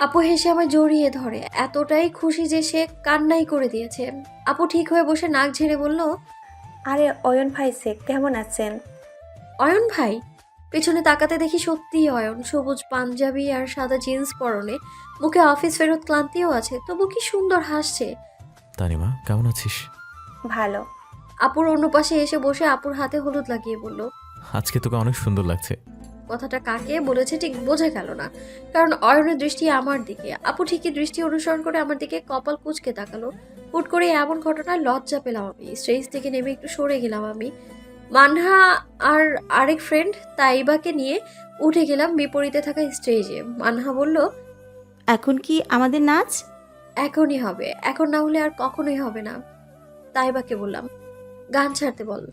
আপু হেসে আমায় জড়িয়ে ধরে, এতটাই খুশি যে সে কান্নাই করে দিয়েছে। আপু ঠিক হয়ে বসে নাক ঝেড়ে বলল, আরে অয়ন ভাই সে কেমন আছেন? অয়ন ভাই? পেছনে তাকাতে দেখি সত্যিই অয়ন, সবুজ পাঞ্জাবি আর সাদা জিন্স পরনে, মুখে অফিস ফেরত ক্লান্তিও আছে, তবু কি সুন্দর হাসছে। তানিমা কেমন আছিস? ভালো। আপুর অন্য পাশে এসে বসে আপুর হাতে হলুদ লাগিয়ে বলল। আজকে তোকে অনেক সুন্দর লাগছে। কথাটা কাকে বলেছে ঠিক বোঝা গেল না, কারণ অয়নের দৃষ্টি আমার দিকে। আপু ঠিকই দৃষ্টি অনুসরণ করে আমার দিকে কপাল কুঁচকে তাকালো। হুট করে এমন ঘটনায় লজ্জা পেলাম আমি, স্টেজ থেকে নেমে একটু সরে গেলাম আমি। মানহা আর আরেক ফ্রেন্ড তাইবাকে নিয়ে উঠে গেলাম বিপরীতে থাকা স্টেজে। মানহা বলল, এখন কি আমাদের নাচ? এখনই হবে, এখন না হলে আর কখনোই হবে না। তাইবাকে বললাম, গান ছাড়তে বল।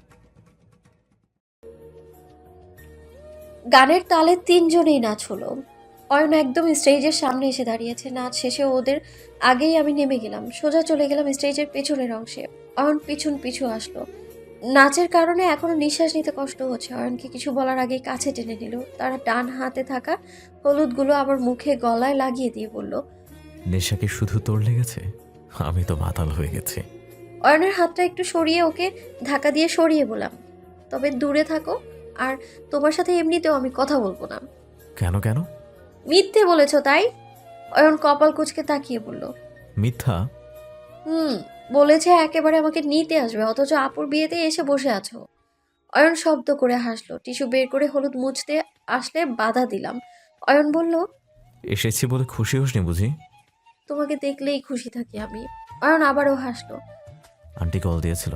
গানের তালে তিনজনেই নাচ হলো। অয়ন একদম স্টেজের সামনে এসে দাঁড়িয়েছে। নাচ শেষে ওদের আগেই আমি নেমে গেলাম, সোজা চলে গেলাম স্টেজের পেছনের অংশে। অয়ন পিছু পিছু আসলো। নাচের কারণে এখনো নিঃশ্বাস নিতে কষ্ট হচ্ছে। অয়নকে কিছু বলার আগেই কাছে টেনে নিল। তারা ডান হাতে থাকা হলুদগুলো আমার মুখে গলায় লাগিয়ে দিয়ে বলল, নেশা কি শুধু তোর লেগেছে? আমি তো মাতাল হয়ে গেছি। অয়নের হাতটা একটু সরিয়ে ওকে ধাক্কা দিয়ে সরিয়ে বললাম, তবে দূরে থাকো, আর তোমার সাথে এমনিতেও আমি কথা বলবো না। কেন কেন? মিথ্যে বলেছো তাই? অয়ন কপাল কুঁচকে তাকিয়ে বলল, মিথ্যা? হুম, বলেছে একেবারে আমাকে নিতে আসবে, অথচ আপুর বিয়েতে এসে বসে আছো। অয়ন শব্দ করে হাসলো। টিস্যু বের করে হলুদ মুছতে আসলে বাধা দিলাম। অয়ন বলল, এসেছি বলে খুশি হসনি বুঝি? তোমাকে দেখলেই খুশি থাকি আমি। অয়ন আবারও হাসলো। আন্টি কল দিয়েছিল,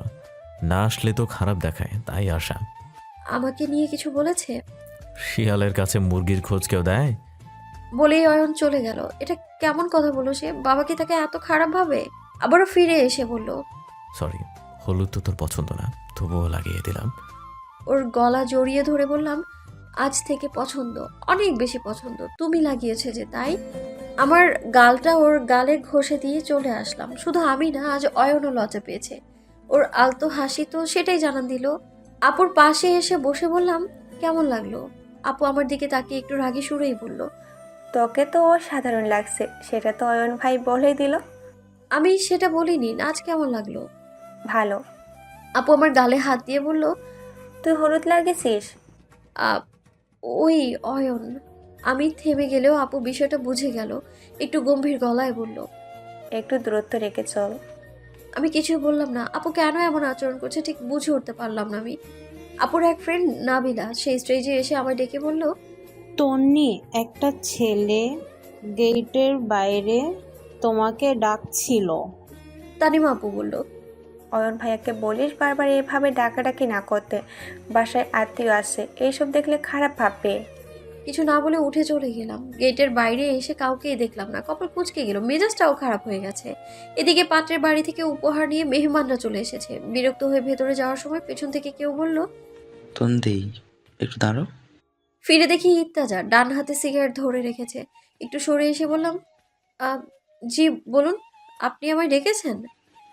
না আসলে তো খারাপ দেখায়, তাই আসা। আমাকে নিয়ে কিছু বলেছে? শিয়ালের কাছে মুরগির খোঁজ কেউ দেয়? বলেই অয়ন চলে গেল। এটা কেমন কথা বলো সে? বাবা কি তাকে এত খারাপ ভাবে? আবারও ফিরে এসে বলল, সরি, হলুদ তো তোর পছন্দ না, তবুও লাগিয়ে দিলাম। ওর গলা জড়িয়ে ধরে বললাম, আজ থেকে পছন্দ, অনেক বেশি পছন্দ। তুমি লাগিয়েছে যে তাই? আমার গালটা ওর গালে ঘষে দিয়ে চলে আসলাম। শুধু আমি না, আজ অয়নও লজ্জা পেয়েছে। ওর আলতো হাসি তো সেটাই জানান দিল। আপুর পাশে এসে বসে বললাম, কেমন লাগলো? আপু আমার দিকে তাকিয়ে একটু রাগী সুরেই বলল, তোকে তো অসাধারণ লাগছে, সেটা তো অয়ন ভাই বলেই দিল। আমি সেটা বলিনি, নাচ কেমন লাগলো? ভালো। আপু আমার গালে হাত দিয়ে বলল, তুই হলুদ লাগিয়েছিস? "আ- ওই অয়ন।" আমি থেমে গেলেও আপু বিষয়টা বুঝে গেল। একটু গম্ভীর গলায় বলল, একটু দূরত্ব রেখে চল। আমি কিছুই বললাম না। আপু কেন এমন আচরণ করছে ঠিক বুঝে উঠতে পারলাম না আমি। আপুর এক ফ্রেন্ড নাবিলা সেই স্টেজে এসে আমায় ডেকে বলল, তন্নি, একটা ছেলে গেটের বাইরে তোমাকে ডাকছিল। তানিমা আপু বলল, অয়ন ভাইয়াকে বলিস বারবার এভাবে ডাকাডাকি না করতে, বাসায় আত্মীয় আছে, এইসব দেখলে খারাপ ভাববে। কিছু না বলে উঠে চলে গেলাম। গেটের বাইরে এসে কাউকেই দেখলাম না। কপাল কুঁচকে গেল, মেজাজটাও খারাপ হয়ে গেছে। এদিকে পাত্রের বাড়ি থেকে উপহার নিয়ে মেহমানরা চলে এসেছে। বিরক্ত হয়ে ভেতরে যাওয়ার সময় পেছন থেকে কেউ বলল, তন্দি, একটু দাঁড়াও। ফিরে দেখি ইত্তাজা ডান হাতে সিগারেট ধরে রেখেছে। একটু সরে এসে বললাম, "আহ, জি বলুন, আপনি আমায় ডেকেছেন?"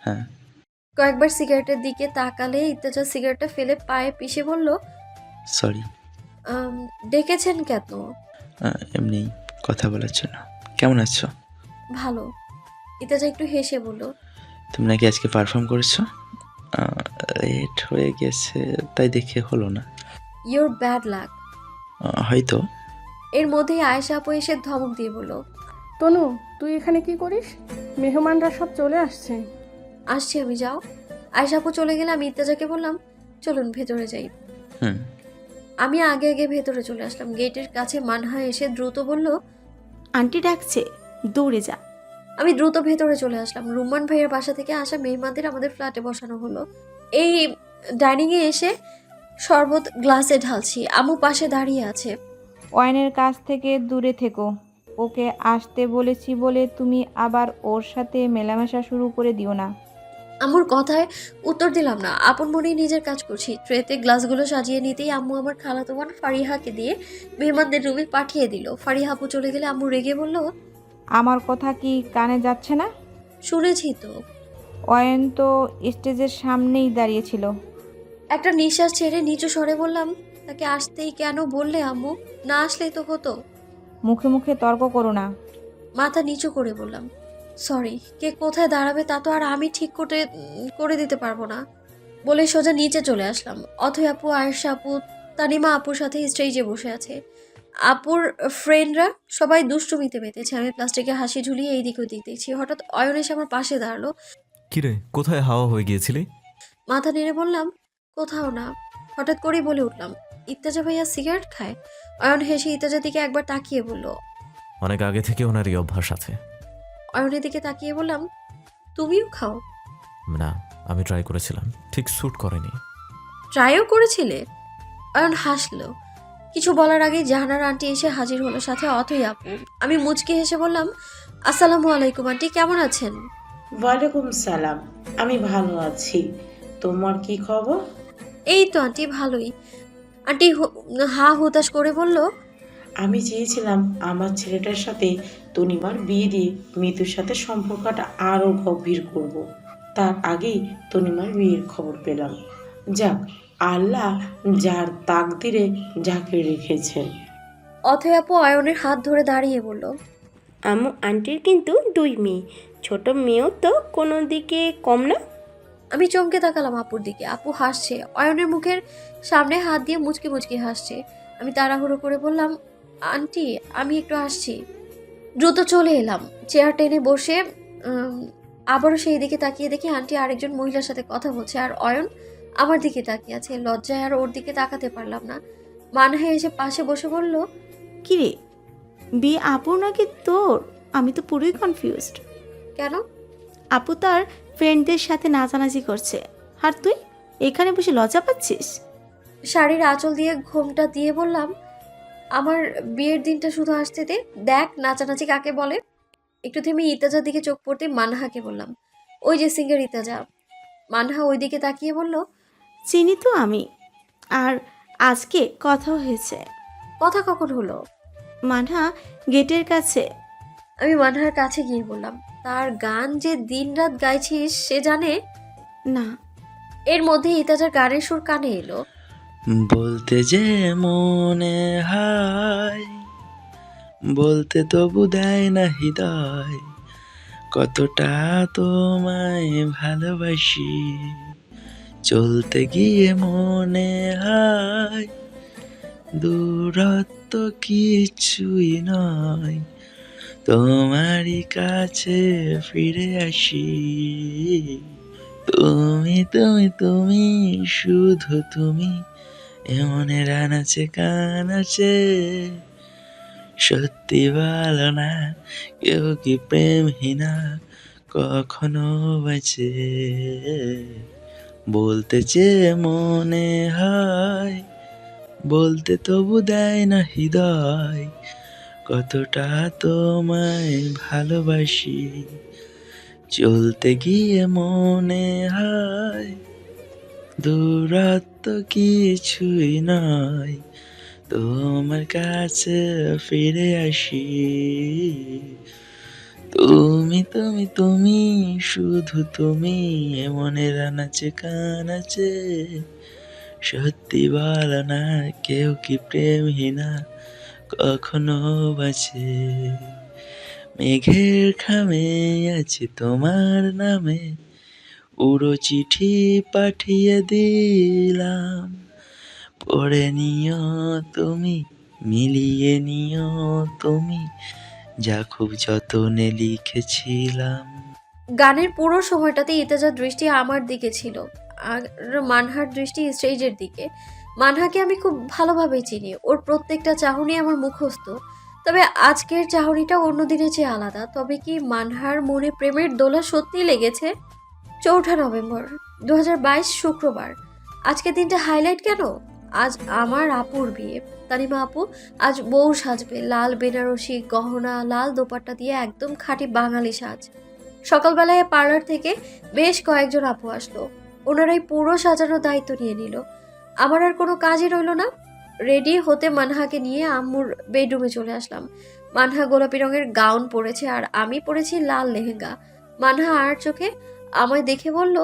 হ্যাঁ। কয়েকবার সিগারেটের দিকে তাকালে ইত্তেজা সিগারেটটা ফেলে পায়ে পিষে বলল, সরি। "আম, ডেকেছেন কেন?" এমনি কথা বলার জন্য। কেমন আছো? ভালো। ইত্তেজা একটু হেসে বলল, তুমি নাকি আজকে পারফর্ম করেছো? লেট হয়ে গেছে তাই দেখে হলো না। Your bad luck. হয়তো। এর মধ্যেই আয়েশা আপু এসে ধমক দিয়ে বলল, তনু, তুই এখানে কি করিস? মেহমানরা সব চলে আসছে। আসছি আমি, যাও। আয়েশা আপু চলে গেলে আমি ইত্তেজাকে বললাম, চলুন ভেতরে যাই। হুম। আমি আগে আগে ভেতরে চলে আসলাম। গেটের কাছে মানহা এসে দ্রুত বলল, আন্টি ডাকছে, দৌড়ে যা। আমি দ্রুত ভেতরে চলে আসলাম। রুমান ভাইয়ের বাসা থেকে আসা মেহমানদের আমাদের ফ্ল্যাটে বসানো হলো। এই ডাইনিংয়ে এসে শরবত গ্লাসে ঢালছি। আম্মু পাশে দাঁড়িয়ে আছে। ওয়াইনের কাছ থেকে দূরে থেকো। ওকে আসতে বলেছি বলে তুমি আবার ওর সাথে মেলামেশা শুরু করে দিও না। আম্মুর কথায় উত্তর দিলাম না, আপন মনেই নিজের কাজ করছি। ট্রেতে গ্লাসগুলো সাজিয়ে নিতেই আম্মু আমার খালাতো বোন ফারিহাকে দিয়ে মেহমানদের রুমে পাঠিয়ে দিল। ফারিহা আপু চলে গেলে আম্মু রেগে বলল, আমার কথা কি কানে যাচ্ছে না? শুনেছি তো। ওয়াইন তো স্টেজের সামনেই দাঁড়িয়েছিল। একটা নিঃশ্বাস ছেড়ে নিচু স্বরে বললাম, তাকে আসতেই কেন বললে আম্মু? না আসলেই তো হতো। মুখে মুখে তর্ক করো না। মাথা নিচু করে বললাম, সরি। কে কোথায় দাঁড়াবে তা তো আর আমি ঠিক করে দিতে পারবো না। বলে সোজা নিচে চলে আসলাম। অথৈ আপু, আয়েশা আপু, তানিমা আপুর সাথে স্টেজে বসে আছে। আপুর ফ্রেন্ডরা সবাই দুষ্টুমিতে মেতেছে। আমি প্লাস্টিকে হাসি ঝুলিয়ে এইদিক ওইদিক দেখছি। হঠাৎ অয়ন এসে আমার পাশে দাঁড়ালো। কিরে, কোথায় হাওয়া হয়ে গিয়েছিলি? মাথা নেড়ে বললাম, কোথাও না। হঠাৎ করেই বলে উঠলাম, ইত্তেজা ভাইয়া সিগারেট খায়? অয়ন হেসে ইত্তেজার দিকে একবার তাকিয়ে বলল। অনেক আগে থেকে ওনার এই অভ্যাস আছে। অয়নের দিকে তাকিয়ে বললাম, তুমিও খাও? না, আমি ট্রাই করেছিলাম, ঠিক স্যুট করেনি। ট্রাইও করেছিলে? অয়ন হাসলো। কিছু বলার আগেই জাহানার আন্টি এসে হাজির হলো, সাথে অথৈ আপু। আমি মুচকি হেসে বললাম, আসসালামু আলাইকুম আন্টি, কেমন আছেন? ওয়ালাইকুম সালাম। আমি ভালো আছি, তোমার কি খবর? এই তো আন্টি, ভালোই। আন্টি হা হুতাশ করে বলল, আমি চেয়েছিলাম আমার ছেলেটার সাথে তনিমার বিয়ে দিয়ে মিতুর সাথে সম্পর্কটা আরও গভীর করব। তার আগেই তনিমার বিয়ের খবর পেলাম। যাক, আল্লাহ যার তাকদিরে যাকে রেখেছেন। অথৈ আপু অয়নের হাত ধরে দাঁড়িয়ে বলল, আম্মু আন্টির কিন্তু 2 মেয়ে, ছোট মেয়েও তো কোনো দিকে কম না। আমি চমকে তাকালাম আপুর দিকে। আপু হাসছে, অয়নের মুখের সামনে হাত দিয়ে মুচকি মুচকি হাসছে। আমি তাড়াহুড়ো করে বললাম, আন্টি আমি একটু আসছি। দ্রুত চলে এলাম। চেয়ার টেনে বসে আবারও সেই দিকে তাকিয়ে দেখি আন্টি আরেকজন মহিলার সাথে কথা বলছে, আর অয়ন আমার দিকে তাকিয়ে আছে। লজ্জায় আর ওর দিকে তাকাতে পারলাম না। মানহা এসে পাশে বসে বলল, কিরে, বিয়ে আপুর নাকি তোর? আমি তো পুরোই কনফিউজড। কেন? আপু তার ফ্রেন্ডদের সাথে নাচানাচি করছে, আর তুই এখানে বসে লজ্জা পাচ্ছিস? শাড়ির আঁচল দিয়ে ঘোমটা দিয়ে বললাম, আমার বিয়ের দিনটা শুধু আসতে দে, দেখ নাচানাচি কাকে বলে। একটু থেমে ইতাজার দিকে চোখ পড়তে মানহাকে বললাম, ওই যে সিঙ্গার ইতাজা। মানহা ওই দিকে তাকিয়ে বলল, চিনি তো আমি, আর আজকে কথা হয়েছে। কথা কখন হলো? মানহা গেটের কাছে। আমি মানহার কাছে গিয়ে বললাম, তার গান যে দিনরাত গাইছিস সে জানে? না। এর মধ্যে ইতাজার গানের সুর কানে এলো। বলতে যে মনে হয়, বলতে তবু দেয় না হৃদয়, কতটা তোমায় ভালোবাসি। চলতে গিয়ে মনে হয় দূরত্ব কিছুই নয়, তোমারই কাছে ফিরে আসি। তুমি তুমি তুমি শুধু তুমি, এমনের আনাচে কানাচে, সত্যি ভালো না কেউ কি প্রেমহীনা কখনো বাঁচে। বলতে চেয়ে মনে হয়, বলতে তবু দেয় না হৃদয়, কতটা তোমায় ভালোবাসি। চলতে গিয়ে মনে হয় দূরত্ব কিছুই নয়, তোমার কাছে ফিরে আসি। তুমি তুমি তুমি শুধু তুমি, মনের আনাচে কানাচে, সত্যি বলো না কেউ কি প্রেমহীনা কখনো বাঁচে। মেঘের খামে আছে তোমার নামে, উড়ো চিঠি পাঠিয়ে দিলাম, পড়ে নিও তুমি, মিলিয়ে নিও তুমি, যা খুব যতনে লিখেছিলাম। গানের পুরো সময়টাতে ইতাজার দৃষ্টি আমার দিকে ছিল, আর মানহার দৃষ্টি স্টেজের দিকে। মানহাকে আমি খুব ভালোভাবেই চিনি, ওর প্রত্যেকটা চাহনি আমার মুখস্থ। তবে আজকের চাহনিটা অন্য দিনের চেয়ে আলাদা। তবে কি মানহার মনে প্রেমের দোলা সত্যিই লেগেছে? 4 নভেম্বর 2022 শুক্রবার। আজকের দিনটা হাইলাইট কেন? আজ আমার আপুর বিয়ে। তানিমা আপু আজ বউ সাজবে, লাল বেনারসি গহনা, লাল দোপাট্টা দিয়ে একদম খাঁটি বাঙালি সাজ। সকালবেলায় পার্লার থেকে বেশ কয়েকজন আপু আসলো, ওনারাই পুরো সাজানোর দায়িত্ব নিয়ে নিল। আমার আর কোনো কাজই রইল না। রেডি হতে মানহাকে নিয়ে আম্মুর বেডরুমে চলে আসলাম। মানহা গোলাপি রঙের গাউন পরেছে আর আমি পরেছি লাল লেহেঙ্গা। মানহা আর চোখে আমায় দেখে বলল,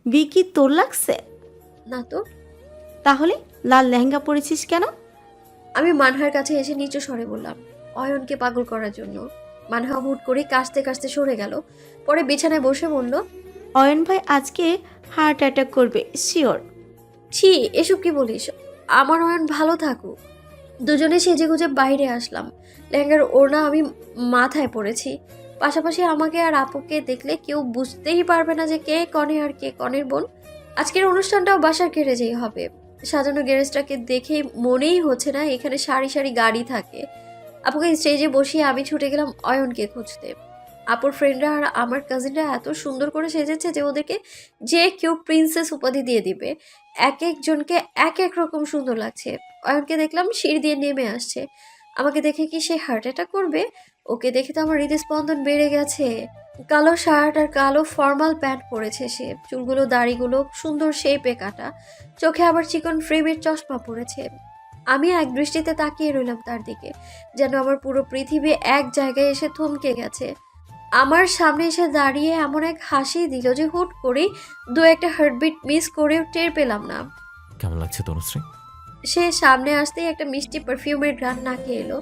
বি কি তোর লাগছে? না তো। তাহলে লাল লেহেঙ্গা পরেছিস কেন? আমি মানহার কাছে এসে নিচু স্বরে বললাম, অয়নকে পাগল করার জন্য। মানহা হুট করে কাশতে কাশতে সরে গেল। পরে বিছানায় বসে বলল, অয়ন ভাই আজকে হার্ট অ্যাটাক করবে শিওর। ছি, এসব কি বলিস? আমার অয়ন ভালো থাকুক। দুজনে সেজে গুজে বাইরে আসলাম। লেহেঙ্গার ওড়না আমি মাথায় পড়েছি। পাশাপাশি আমাকে আর আপুকে দেখলে কেউ বুঝতেই পারবে না যে কে কনে আর কে কনের বোন। আজকের অনুষ্ঠানটাও বাসার গ্যারেজেই হবে। সাজানো গ্যারেজটাকে দেখে মনেই হচ্ছে না এখানে সারি সারি গাড়ি থাকে। আপুকে স্টেজে বসিয়ে আমি ছুটে গেলাম অয়নকে খুঁজতে। আপুর ফ্রেন্ডরা আর আমার কাজিনরা এত সুন্দর করে সেজেছে যে ওদেরকে যে কেউ প্রিন্সেস উপাধি দিয়ে দিবে। এক একজনকে এক এক রকম সুন্দর লাগছে। অয়নকে দেখলাম সিঁড়ি দিয়ে নেমে আসছে। আমাকে দেখে কি সে হার্ট অ্যাটাক করবে? ওকে দেখে তো আমার হৃদস্পন্দন বেড়ে গেছে। কালো শার্ট আর কালো ফর্মাল প্যান্ট পরেছে সে। চুলগুলো দাড়িগুলো সুন্দর শেপে কাটা। চোখে আবার চিকন ফ্রেমের চশমা পরেছে। আমি এক দৃষ্টিতে তাকিয়ে রইলাম তার দিকে, যেন আমার পুরো পৃথিবী এক জায়গায় এসে থমকে গেছে। আমার সামনে এসে দাঁড়িয়ে এমন এক হাসি দিল যে হুট করেই দু একটা হার্টবিট মিস করেও টের পেলাম না। কেমন লাগছে তনুশ্রী? সে সামনে আসতেই একটা মিষ্টি পারফিউমের ঘ্রাণ নাকে এলো।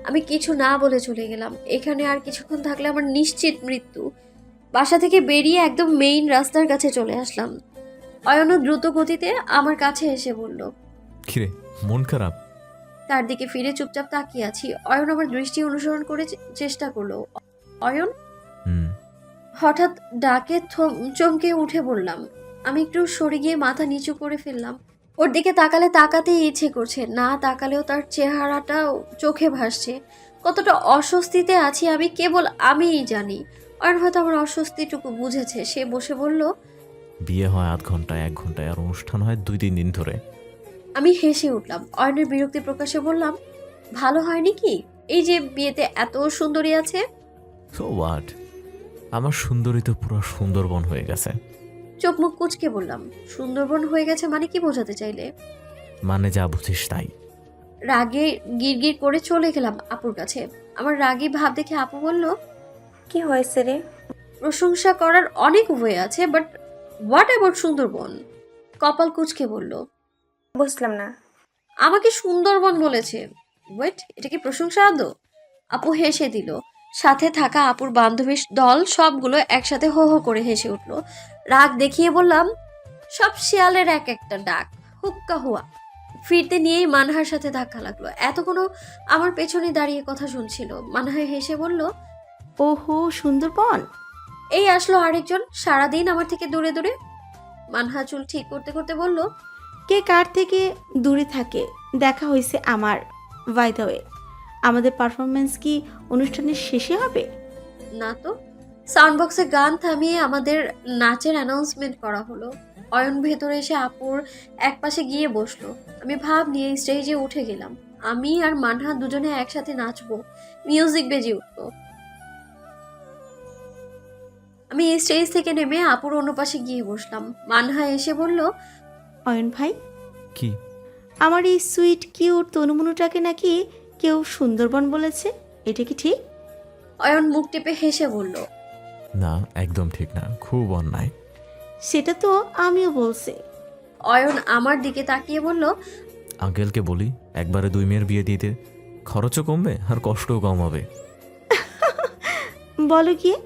আমি কিছু না বলে চলে গেলাম। এখানে আর কিছুক্ষণ থাকলে আমার নিশ্চিত মৃত্যু। বাসা থেকে বেরিয়ে একদম মেইন রাস্তার কাছে চলে আসলাম। অয়নও দ্রুত গতিতে আমার কাছে এসে বলল, কিরে, মন খারাপ? তার দিকে ফিরে চুপচাপ তাকিয়ে আছি। অয়ন আমার দৃষ্টি অনুসরণ করে চেষ্টা করলো। অয়ন হুম। হঠাৎ ডাকে চমকে উঠে বললাম। আমি একটু সরে গিয়ে মাথা নিচু করে ফেললাম। ওর দিকে তাকালে তাকাতেই ইচ্ছে করছে, না তাকালেও তার চেহারাটা চোখে ভাসছে। কতটা অস্বস্তিতে আছি আমি কেবল আমিই জানি। অয়ন হয়তো আমার অস্বস্তিটুকু বুঝেছে। সে বসে বলল, বিয়ে হয় 8 ঘন্টায়, 1 ঘন্টায়, আর অনুষ্ঠান হয় 2-3 দিন ধরে। আমি হেসে উঠলাম। অয়নের বিরক্তি প্রকাশে বললাম, ভালো হয়নি কি? এই যে বিয়েতে এত সুন্দরী আছে। So what? আমার সুন্দরী তো পুরো সুন্দরবন হয়ে গেছে। চোখ মুখ কুচকে বললাম, সুন্দরবন হয়ে গেছে মানে কি বোঝাতে চাইলে? মানে যা বুঝিস তাই। রাগে গিরগির করে চলে গেলাম আপুর কাছে। আমার রাগী ভাব দেখে আপু বলল, কি হয়েছে রে? প্রশংসা করার অনেক ওয়ে আছে, বাট হোয়াট অ্যাবাউট সুন্দরবন? কপাল কুচকে বলল, বুঝলাম না। আমাকে সুন্দরবন বলেছে। ওয়েট, এটা কি প্রশংসা আদৌ? আপু হেসে দিল। সাথে থাকা আপুর বান্ধবীর দল সবগুলো একসাথে হো হো করে হেসে উঠল। রাগ দেখিয়ে বললাম, সব শিয়ালের এক একটা ডাক, হুক্কা হুয়া। ফিরতে নিয়েই মানহার সাথে ধাক্কা লাগলো। এতক্ষণও আমার পেছনে দাঁড়িয়ে কথা শুনছিল। মানহা হেসে বলল, ওহো, সুন্দরবন। এই আসলো আরেকজন, সারাদিন আমার থেকে দূরে দূরে। মানহা চুল ঠিক করতে করতে বলল, কে কার থেকে দূরে থাকে দেখা হয়েছে আমার। বাই দ্য ওয়ে, আমাদের পারফরমেন্স কি অনুষ্ঠানের শেষে হবে? না তো। সাউন্ড বক্সে গান থামিয়ে আমাদের নাচের অ্যানাউন্সমেন্ট করা হলো। অয়ন ভেতরে এসে আপুর এক পাশে গিয়ে বসলো। আমি ভাব নিয়ে স্টেজে উঠে গেলাম। আমি আর মানহা দুজনে একসাথে নাচবো। মিউজিক বেজে উঠলো। আমি স্টেজ থেকে নেমে আপুর অন্য পাশে গিয়ে বসলাম। মানহা এসে বলল, অয়ন ভাই, কি? আমার এই সুইট কিউট তনুমনুটাকে নাকি কেউ সুন্দরবন বলেছে, এটা কি ঠিক? অয়ন মুখ টিপে হেসে বলল, না, একদম ঠিক না, খুব অন্যায়। সেটা তো আমিও বলছি। অয়ন আমার দিকে তাকিয়ে বলল, আঙ্কেলকে বলি একবারে 2 মেয়ের বিয়ে দিতে, খরচও কমবে আর কষ্টও কম হবে। বলো গিয়ে।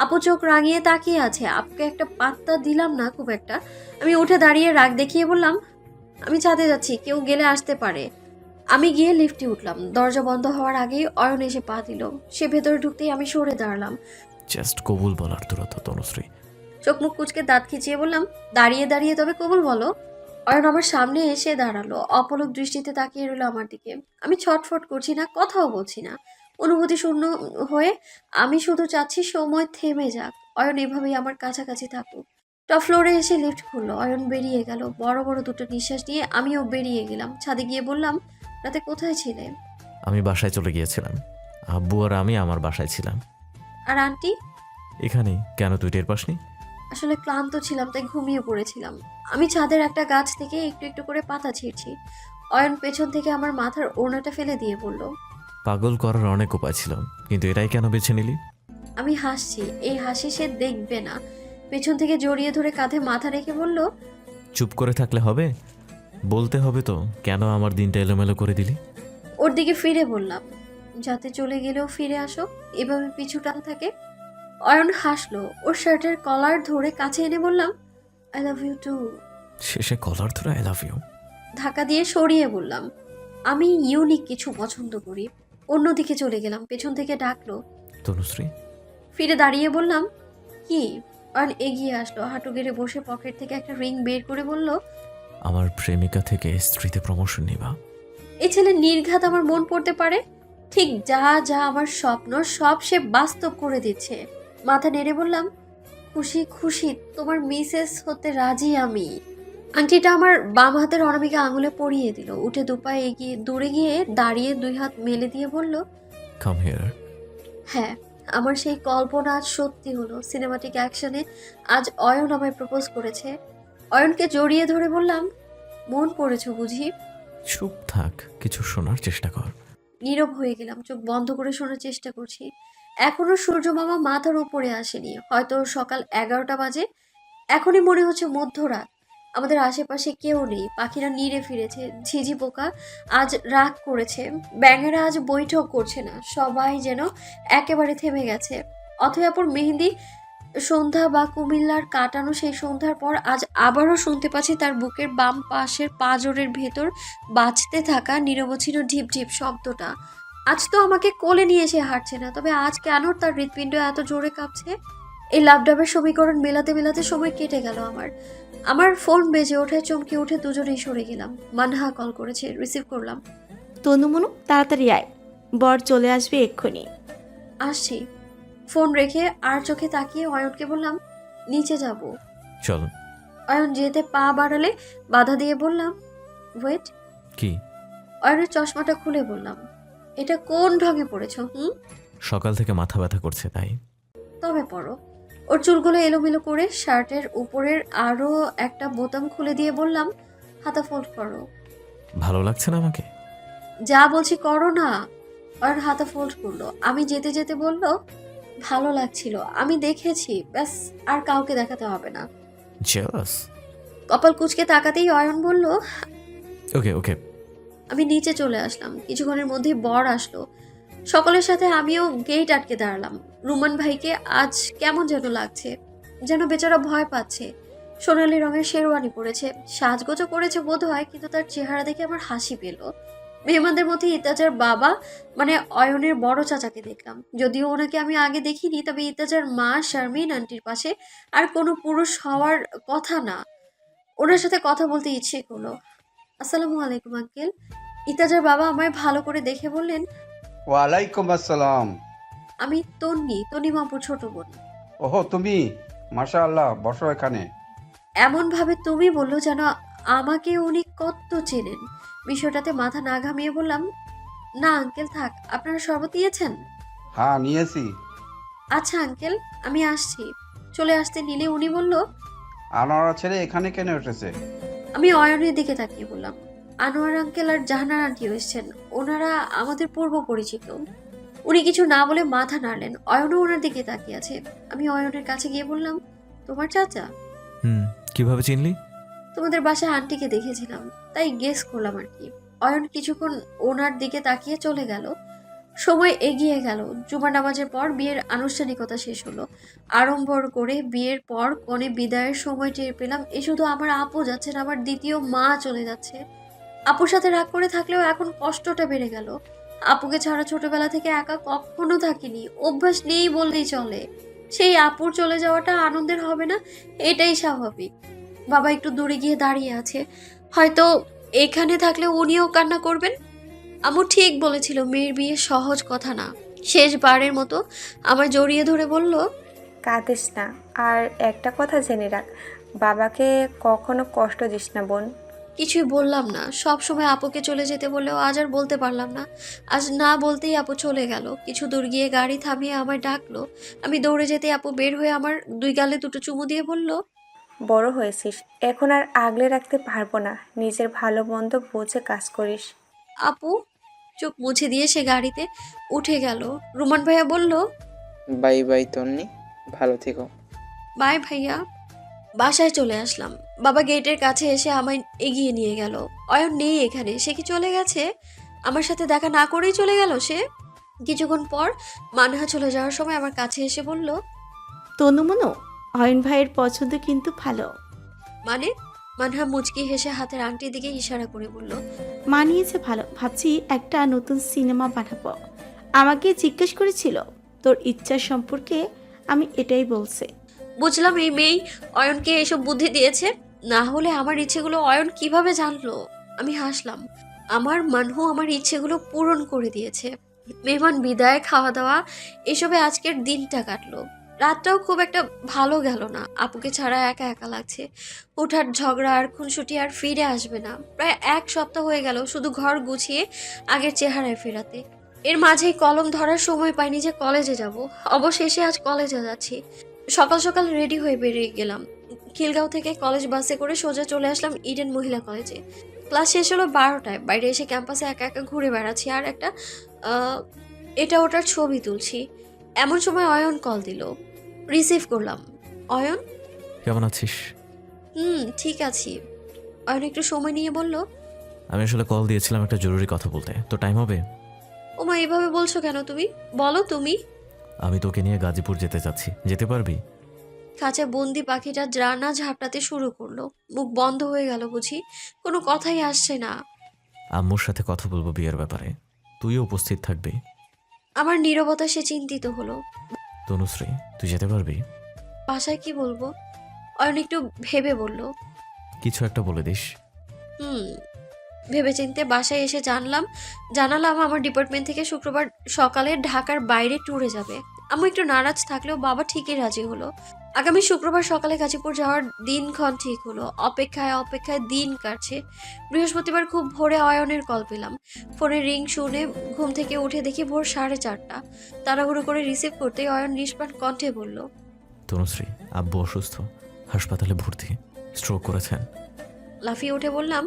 আপু চোখ রাঙিয়ে তাকিয়ে আছে। আপুকে একটা পাত্তা দিলাম না খুব একটা। আমি উঠে দাঁড়িয়ে রাগ দেখিয়ে বললাম, আমি ছাদে যাচ্ছি, কেউ গেলে আসতে পারে। আমি গিয়ে লিফটে উঠলাম। দরজা বন্ধ হওয়ার আগেই অয়ন এসে পা দিল। সে ভেতরে ঢুকতেই আমি সরে দাঁড়ালাম। জাস্ট কবুল বলার দূরত্ব তনুশ্রী। চোখ মুখ কুচকে দাঁত খিচিয়ে বললাম, দাঁড়িয়ে দাঁড়িয়ে তবে কবুল বলো। অয়ন আমার সামনে এসে দাঁড়ালো। অপলক দৃষ্টিতে তাকিয়ে রইল আমার দিকে। আমি ছটফট করছি না, কথাও বলছি না। অনুভূতি শূন্য হয়ে আমি শুধু চাচ্ছি সময় থেমে যাক। অয়ন এভাবেই আমার কাছাকাছি থাকুক। টপ ফ্লোরে এসে লিফট খুললো। অয়ন বেরিয়ে গেল। বড় বড় দুটো নিঃশ্বাস নিয়ে আমিও বেরিয়ে গেলাম। ছাদে গিয়ে বললাম, রাতে কোথায় ছিলে? আমি বাসায় চলে গিয়েছিলাম। আব্বু আর আমি আমার বাসায় ছিলাম। আর আন্টি? এখানেই। কেন, তুই টের পাসনি? আসলে ক্লান্ত ছিলাম, তাই ঘুমিয়ে পড়েছিলাম। আমি ছাদের একটা গাছ থেকে একটু একটু করে পাতা ছিঁড়ছি। অয়ন পেছন থেকে আমার মাথার ওড়নাটা ফেলে দিয়ে বলল, পাগল করার অনেক উপায় ছিল, কিন্তু এটাই কেন বেছে নিলি? আমি হাসছি। এই হাসি সে দেখবে না। পেছন থেকে জড়িয়ে ধরে কাঁধে মাথা রেখে বলল, চুপ করে থাকলে হবে? বলতে হবে তো, কেন আমার দিনটা এলোমেলো করে দিলি? ওর দিকে ফিরে বললাম, যাতে চলে গেলেও ফিরে আসো। এভাবে পিছু টান থাকে। অয়ন হাসলো, ওর শার্টের কলার ধরে কাছে এনে বললাম, আই লাভ ইউ টু। শেষে কলার ধরে আই লাভ ইউ। ধাক্কা দিয়ে সরিয়ে বললাম, আমি ইউনিক কিছু পছন্দ করি। অন্যদিকে চলে গেলাম, পেছন থেকে ডাকলো। তনুশ্রী। ফিরে দাঁড়িয়ে বললাম, কি? অয়ন এগিয়ে আসলো, হাঁটু গেড়ে বসে পকেট থেকে একটা রিং বের করে বলল, আমার প্রেমিকা থেকে স্ত্রীতে প্রমোশন নিবা। এই ছেলে নির্ঘাত আমার মন পড়তে পারে। ঠিক যা যা আমার স্বপ্ন সব সে বাস্তব করে দিচ্ছে। মাথা নেড়ে বললাম, খুশি খুশি, তোমার মিসেস হতে রাজি আমি। আংটিটা আমার বাম হাতের অনামিকা আঙুলে পরিয়ে দিল। উঠে দুপায়ে এগিয়ে দূরে গিয়ে দাঁড়িয়ে 2 হাত মেলে দিয়ে বলল, কাম হিয়ার। হ্যাঁ, আমার সেই কল্পনা আজ সত্যি হলো। সিনেমাটিক অ্যাকশনে আজ অয়ন আমায় প্রপোজ করেছে। অয়নকে জড়িয়ে ধরে বললাম, মন পড়েছো বুঝি? চুপ থাক, কিছু শোনার চেষ্টা কর। নীরব হয়ে গেলাম, চোখ বন্ধ করে শোনার চেষ্টা করছি। এখনো সূর্য মামা মাথার উপরে আসেনি, হয়তো সকাল 11টা বাজে। এখনই মনে হচ্ছে মধ্যরাত। আমাদের আশেপাশে কেউ নেই, পাখিরা নিড়ে ফিরেছে, ঝিঝি পোকা আজ রাগ করেছে, ব্যাঙেরা আজ বৈঠক করছে না, সবাই যেন একেবারে থেমে গেছে। অথয়াপুর মেহেন্দি সন্ধ্যা বা কুমিল্লার কাটানো সেই সন্ধ্যার পর আজ আবারও শুনতে পাচ্ছি তার বুকের বাম পাশের পাঁজরের ভেতর বাজতে থাকা নিরবচ্ছিন্ন ঢিপ ঢিপ শব্দটা। আজ তো আমাকে কোলে নিয়ে এসে হাঁটছে না, তবে আজ কেন তার হৃৎপিণ্ড এত জোরে কাঁপছে? এই লাভডাবের সমীকরণ মেলাতে মেলাতে সময় কেটে গেল আমার ফোন বেজে ওঠায় চমকে উঠে দুজনেই সরে গেলাম। মানহা কল করেছে, রিসিভ করলাম। তনুমনু তাড়াতাড়ি আয়, বর চলে আসবে এক্ষুনি। আসছি। ফোন রেখে আর চোখে তাকিয়ে অয়নকে বললাম, নিচে যাব। চল। অয়ন যেতে পা বাড়ালে বাধা দিয়ে বললাম, ওয়েট। কি? অয়নের চশমাটা খুলে বললাম, এটা কোন ঢঙে পড়েছো? সকাল থেকে মাথা ব্যথা করছে তাই। তবে পড়ো। ওর চুলগুলো এলোমেলো করে শার্টের উপরের আরো একটা বোতাম খুলে দিয়ে বললাম, হাতা ফোল্ড করো। ভালো লাগছে না আমাকে? যা বলছি করো না। অয়ন হাতা ফোল্ড করলো। আমি যেতে যেতে বলল, ভালো লাগছিল, আমি দেখেছি, ব্যাস আর কাউকে দেখাতে হবে না। জেলাস? কপাল কুঁচকে তাকাতেই অয়ন বলল, ওকে ওকে। আমি নিচে চলে আসলাম। কিছুক্ষণের মধ্যেই বর আসলো। সকলের সাথে আমিও গেট আটকে দাঁড়ালাম। রুমান ভাইকে আজ কেমন যেন লাগছে, যেন বেচারা ভয় পাচ্ছে। সোনালি রঙের শেরওয়ানি পরেছে, সাজগোজও করেছে বোধ হয়, কিন্তু তার চেহারা দেখে আমার হাসি পেল। মেহমানদের মধ্যে ইত্তাজার বাবা মানে অয়নের বড় চাচাকে দেখলাম। যদিও ওনাকে আমি আগে দেখিনি, তবে ইত্তাজার মা শারমিন আন্টির পাশে আর কোনো পুরুষ হওয়ার কথা না। ওনার সাথে কথা বলতে ইচ্ছে করলো। আসসালামু আলাইকুম আঙ্কেল। ইত্তাজার বাবা আমায় ভালো করে দেখে বললেন, ওয়ালাইকুম আসসালাম। আমি তন্নিমাপুর ছোট বোন। ওহো, তুমি? মাশাআল্লাহ, বসো এখানে। এমন ভাবে তুমি বললো যেন আমাকে উনি কত চেনেন। বিষয়টাতে মাথা না ঘামিয়ে বললাম, না আঙ্কেল থাক, আপনারা শরবত দিয়েছেন? হ্যাঁ, নিয়েছি। আচ্ছা আঙ্কেল, আমি আসছি। চলে আসতে নিলে উনি বলল, আনোয়ারা ছেলে এখানে কেন এসেছে? আমি অয়নের দিকে তাকিয়ে বললাম, আনোয়ার আঙ্কেল আর জাহানার আন্টিও এসেছেন, ওনারা আমাদের পূর্ব পরিচিত। উনি কিছু না বলে মাথা নাড়লেন। অয়নও ওনার দিকে তাকিয়ে আছে। আমি অয়নের কাছে গিয়ে বললাম, তোমার চাচা? কিভাবে চিনলি? তোমাদের বাসায় আন্টিকে দেখেছিলাম, তাই গেস করলাম আর কি। অয়ন কিছুক্ষণ ওনার দিকে তাকিয়ে চলে গেল। সময় এগিয়ে গেল। জুমার নামাজের পর বিয়ের আনুষ্ঠানিকতা শেষ হলো। আড়ম্বর করে বিয়ের পর কনে বিদায়ের সময় টের পেলাম, এ শুধু আমার আপু যাচ্ছেন, আমার দ্বিতীয় মা চলে যাচ্ছে। আপুর সাথে রাগ করে থাকলেও এখন কষ্টটা বেড়ে গেল। আপুকে ছাড়া ছোটবেলা থেকে একা কখনো থাকিনি, অভ্যাস নেই বললেই চলে। সেই আপুর চলে যাওয়াটা আনন্দের হবে না, এটাই স্বাভাবিক। বাবা একটু দূরে গিয়ে দাঁড়িয়ে আছে, হয়তো এখানে থাকলে উনিও কান্না করবেন। আম্মু ঠিক বলেছিল, মেয়ের বিয়ে সহজ কথা না। শেষবারের মতো আমার জড়িয়ে ধরে বলল, কাঁদিস না। আর একটা কথা জেনে রাখ, বাবাকে কখনো কষ্ট দিস না বোন। কিছুই বললাম না। সব সময় আপুকে চলে যেতে বললেও আজ আর বলতে পারলাম না। আজ না বলতেই আপু চলে গেল। কিছু দূর গিয়ে গাড়ি থামিয়ে আমায় ডাকলো। আমি দৌড়ে যেতে আপু বের হয়ে আমার 2 গালে 2টো চুমু দিয়ে বলল, বড় হয়েছিস, এখন আর আগলে রাখতে পারবো না। নিজের ভালো মন্দ বুঝে কাজ করিস। আপু চোখ মুছে দিয়ে সে গাড়িতে উঠে গেল। রুমান ভাইয়া বলল, বাই বাই তন্নি, ভালো থেকো। বাই ভাইয়া। বাসায় চলে আসলাম। বাবা গেটের কাছে এসে আমায় এগিয়ে নিয়ে গেল। অয়ন নেই এখানে, সে কি চলে গেছে? আমার সাথে দেখা না করেই চলে গেল সে? কিছুক্ষণ পর মানহা চলে যাওয়ার সময় আমার কাছে এসে বলল, তনুমনো, অয়ন ভাইয়ের পছন্দ কিন্তু ভালো। মানে? মানহা মুচকি হেসে হাতের আংটির দিকে ইশারা করে বলল, মানিয়েছে ভালো, ভাবছি একটা নতুন সিনেমা বানাবো। আমাকে জিজ্ঞেস করেছিল তোর ইচ্ছার সম্পর্কে, আমি এটাই বলছি। বুঝলাম এই মেয়েই অয়নকে এসব বুদ্ধি দিয়েছে, না হলে আমার ইচ্ছেগুলো অয়ন কিভাবে জানলো? আমি হাসলাম। আমার মানহু আমার ইচ্ছেগুলো পূরণ করে দিয়েছে। মেহমান বিদায়, খাওয়া দাওয়া, এসবে আজকের দিনটা কাটলো। রাতটাও খুব একটা ভালো গেল না, আপুকে ছাড়া একা একা লাগছে। হুটহাট ঝগড়া আর খুনসুটি আর ফিরে আসবে না। প্রায় 1 সপ্তাহ হয়ে গেল শুধু ঘর গুছিয়ে আগের চেহারায় ফেরাতে। এর মাঝেই কলম ধরার সময় পাইনি যে কলেজে যাব। অবশেষে আজ কলেজে যাচ্ছি। সকাল সকাল রেডি হয়ে বেরিয়ে গেলাম। খিলগাঁও থেকে কলেজ বাসে করে সোজা চলে আসলাম ইডেন মহিলা কলেজে। ক্লাস শেষ হলো 12টায়। বাইরে এসে ক্যাম্পাসে একা একা ঘুরে বেড়াচ্ছি আর একটা এটা ওটার ছবি তুলছি। এমন সময় অয়ন কল দিল। রিসিভ করলাম। অয়ন? কেমন আছিস? ঠিক আছি। অয়ন একটু সময় নিয়ে বলল, আমি আসলে কল দিয়েছিলাম একটা জরুরি কথা বলতে, তো টাইম হবে? ওমা এভাবে বলছো কেন তুমি? বলো তুমি। আমি তোকে নিয়ে গাজীপুর যেতে চাচ্ছি, যেতে পারবি? খাঁচা বন্দি পাখিটা জানা ঝাপটাতে শুরু করলো। মুখ বন্ধ হয়ে গেল বুঝি, কোনো কথাই আসছে না। আম্মুর সাথে কথা বলবো বিয়ের ব্যাপারে, তুইও উপস্থিত থাকবি। আমার নীরবতা সে চিন্তিত হলো। তনুশ্রী, তুই যেতে পারবি? বাসায় কি বলবো? অয়ন একটু ভেবে বলল, কিছু একটা বলে দিস। ভেবেচিন্তে বাসায় এসে জানালাম আমার ডিপার্টমেন্ট থেকে শুক্রবার সকালে ঢাকার বাইরে ট্যুরে যাবে। আম্মু একটু নারাজ থাকলেও বাবা ঠিকই রাজি হলো। আগামী শুক্রবার সকালে গাজীপুর যাওয়ার দিনক্ষণ ঠিক হলো। অপেক্ষায় দিন কাটছে। বৃহস্পতিবার খুব ভোরে অয়নের কল পেলাম। ফোনের রিং শুনে ঘুম থেকে উঠে দেখি ভোর 4:30। তাড়াহুড়ো করে রিসিভ করতেই অয়ন নিষ্প্রাণ কণ্ঠে বলল, তনুশ্রী, আব্বু অসুস্থ, হাসপাতালে ভর্তি, স্ট্রোক করেছেন। লাফিয়ে উঠে বললাম,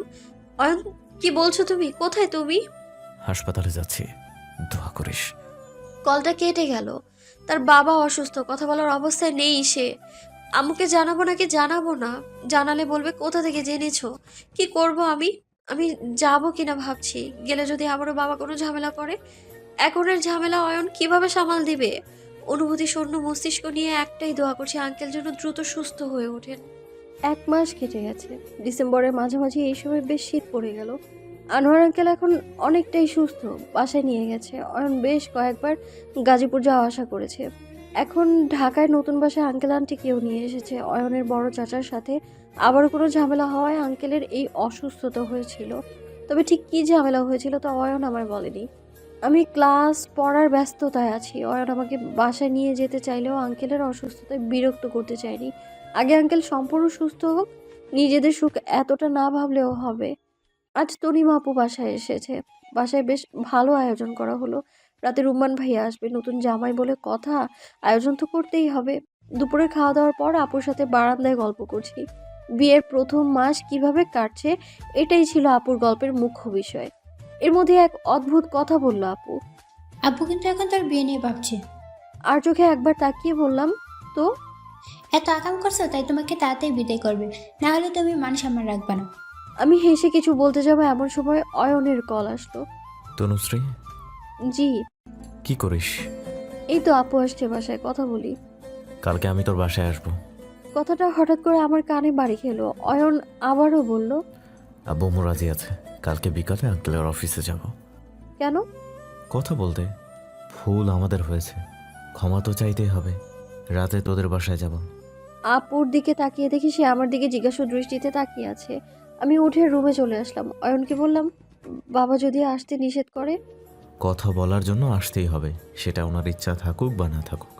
অয়ন কি বলছো তুমি? কোথায় তুমি? হাসপাতালে যাচ্ছি, দোয়া করিস। কলটা কেটে গেল। তার বাবা অসুস্থ, কথা বলার অবস্থায় নেই সে। আম্মুকে জানাবো নাকি জানাবো না? জানালে বলবে কোথা থেকে জেনেছো? কি করব আমি? আমি যাবো কিনা ভাবছি। গেলে যদি আবারও বাবা কোনো ঝামেলা করে, এখনের ঝামেলা অয়ন কিভাবে সামাল দিবে? অনুভূতি শূন্য মস্তিষ্ক নিয়ে একটাই দোয়া করছি, আঙ্কেল যেন দ্রুত সুস্থ হয়ে ওঠেন। 1 মাস কেটে গেছে। ডিসেম্বরের মাঝামাঝি এই সময় বেশ শীত পড়ে গেল। আনোয়ার আঙ্কেল এখন অনেকটাই সুস্থ, বাসায় নিয়ে গেছে। অয়ন বেশ কয়েকবার গাজীপুর যাওয়া আসা করেছে। এখন ঢাকায় নতুন বাসায় আঙ্কেল আন্টিকেও নিয়ে এসেছে। অয়নের বড় চাচার সাথে আবারও কোনো ঝামেলা হওয়ায় আঙ্কেলের এই অসুস্থতা হয়েছিল। তবে ঠিক কী ঝামেলা হয়েছিল তা অয়ন আমায় বলেনি। আমি ক্লাস পড়ার ব্যস্ততায় আছি। অয়ন আমাকে বাসায় নিয়ে যেতে চাইলেও আঙ্কেলের অসুস্থতায় বিরক্ত করতে চাইনি। আগে আঙ্কেল সম্পূর্ণ সুস্থ হোক, নিজেদের সুখ এতটা না ভাবলেও হবে। আজ তনিমা আপু বাসায় এসেছে। বাসায় বেশ ভালো আয়োজন করা হলো। রাতে রুম্মান ভাইয়া আসবে, নতুন জামাই বলে কথা, আয়োজন তো করতেই হবে। দুপুরে খাওয়া দাওয়ার পর আপুর সাথে বারান্দায় গল্প করছি। বিয়ের প্রথম মাস কিভাবে কাটছে এটাই ছিল আপুর গল্পের মুখ্য বিষয়। এর মধ্যে এক অদ্ভুত কথা বলল আপু। আপু কিন্তু এখন তোর বিয়ে নিয়ে ভাবছে। আর চোখে একবার তাকিয়ে বললাম, তো? এত আকাম করছো তাই তোমাকে তাড়াতাড়ি বিদায় করবে, না হলে তুমি মান সম্মান রাখবে না। আমি হেসে কিছু বলতে যাবো এমন সময় অয়নের কল আসলো। তনুশ্রী, জি। কি করিস? এই তো আপু আসছে বাসায়, কথা বলি। কালকে আমি তোর বাসায় আসবো। কথাটা হঠাৎ করে আমার কানে বাড়ি খেলো। অয়ন আবারও বলল, আব্বু আম্মু রাজি আছে, কালকে বিকালে আঙ্কেলের অফিসে যাব। কেন? কথা বলতে। ভুল আমাদের হয়েছে, ক্ষমা তো চাইতেই হবে। রাতে তোদের বাসায় যাব। আপুর দিকে তাকিয়ে দেখি সে আমার দিকে জিজ্ঞাসা দৃষ্টিতে তাকিয়ে আছে। আমি উঠে রুমে চলে আসলাম। অয়নকে বললাম, বাবা যদি আসতে নিষেধ করে? কথা বলার জন্য আসতেই হবে, সেটা ওনার ইচ্ছা থাকুক বা না থাকুক।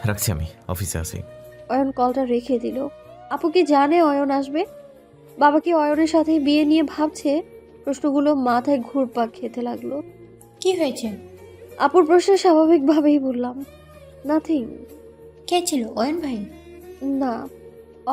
রাখছি, আমি অফিসে আছি। অয়ন কলটা রেখে দিল। আপু কি জানে অয়ন আসবে? বাবা কি অয়নের সাথে বিয়ে নিয়ে ভাবছে? প্রশ্নগুলো মাথায় ঘুরপাক খেতে লাগলো। কি হয়েছে? আপুর প্রশ্নে স্বাভাবিকভাবেই বললাম, নাথিং। কে ছিল? অয়ন ভাই? না।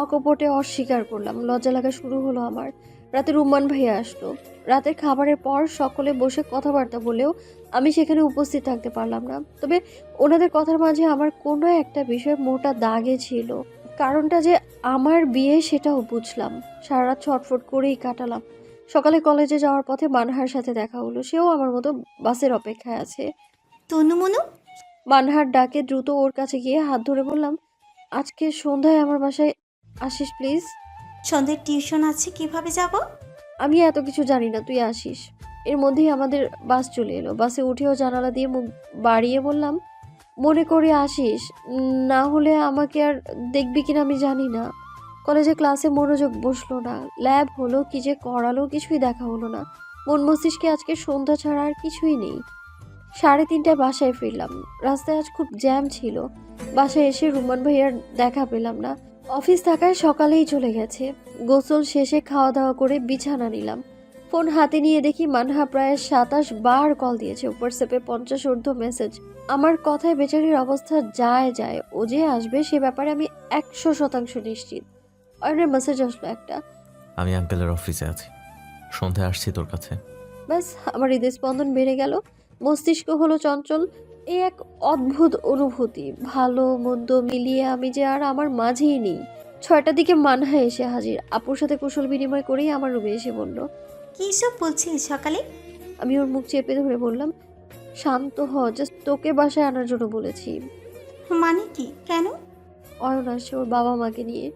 অকপটে অস্বীকার করলাম। লজ্জা লাগা শুরু হলো আমার। রাতে রুম্মান ভাইয়া আসলো। রাতের খাবারের পর সকলে বসে কথাবার্তা বলেও আমি সেখানে উপস্থিত থাকতে পারলাম না। তবে ওনাদের কথার মাঝে আমার কোনো একটা বিষয় মোটা দাগে ছিল। কারণটা যে আমার বিয়ে সেটাও বুঝলাম। সারা রাত ছটফট করেই কাটালাম। সকালে কলেজে যাওয়ার পথে মানহার সাথে দেখা হলো। সেও আমার মতো বাসের অপেক্ষায় আছে। তনু মনু? মানহার ডাকে দ্রুত ওর কাছে গিয়ে হাত ধরে বললাম, আজকে সন্ধ্যায় আমার বাসায় আসিস প্লিজ। সন্ধ্যের টিউশন আছে, কিভাবে যাব? আমি এত কিছু জানি না, তুই আসিস। এর মধ্যেই আমাদের বাস চলে এলো। বাসে উঠেও জানালা দিয়ে মুখ বাড়িয়ে বললাম, মনে করে আসিস, না হলে আমাকে আর দেখবি কিনা আমি জানি না। কলেজে ক্লাসে মনোযোগ বসলো না, ল্যাব হলো, কি যে করালো কিছুই দেখা হলো না। মন মস্তিষ্কে আজকে সন্ধ্যা ছাড়া আর কিছুই নেই। 3:30টায় বাসায় ফিরলাম। রাস্তায় আজ খুব জ্যাম ছিল। বাসায় এসে রুমান ভাইয়ার দেখা পেলাম না। অফিস থাকায় সকালেই চলে গেছে। গোসল শেষে খাওয়া দাওয়া করে বিছানা নিলাম। ফোন হাতে নিয়ে দেখি মানহা প্রায় 27 বার কল দিয়েছে, হোয়াটসঅ্যাপে 50 ঊর্ধ্ব মেসেজ। আমার কথায় বেচারির অবস্থা যায়। ও যে আসবে সে ব্যাপারে আমি 100% নিশ্চিত। অয়নের মেসেজ আসলো একটা। আমি আঙ্কেলের অফিসে আছি, সন্ধ্যায় আসছি তোর কাছে। ব্যাস, আমার হৃদস্পন্দন বেড়ে গেল, মস্তিষ্ক হলো চঞ্চল। এই এক অদ্ভুত অনুভূতি, ভালো মন্দ মিলিয়ে আমি যে আর আমার মাঝেই নেই। 6টার দিকে মানহা এসে হাজির। আপুর সাথে কুশল বিনিময় করেই আমার রুমে এসে বলল। কী সব বলছিলি সকালে? আমি ওর মুখ চেপে ধরে বললাম, শান্ত হ, জাস্ট তোকে বাসায় আনার জন্য বলেছি। মানে কি? কেন? অয়ন আসছে ওর বাবা মাকে নিয়ে।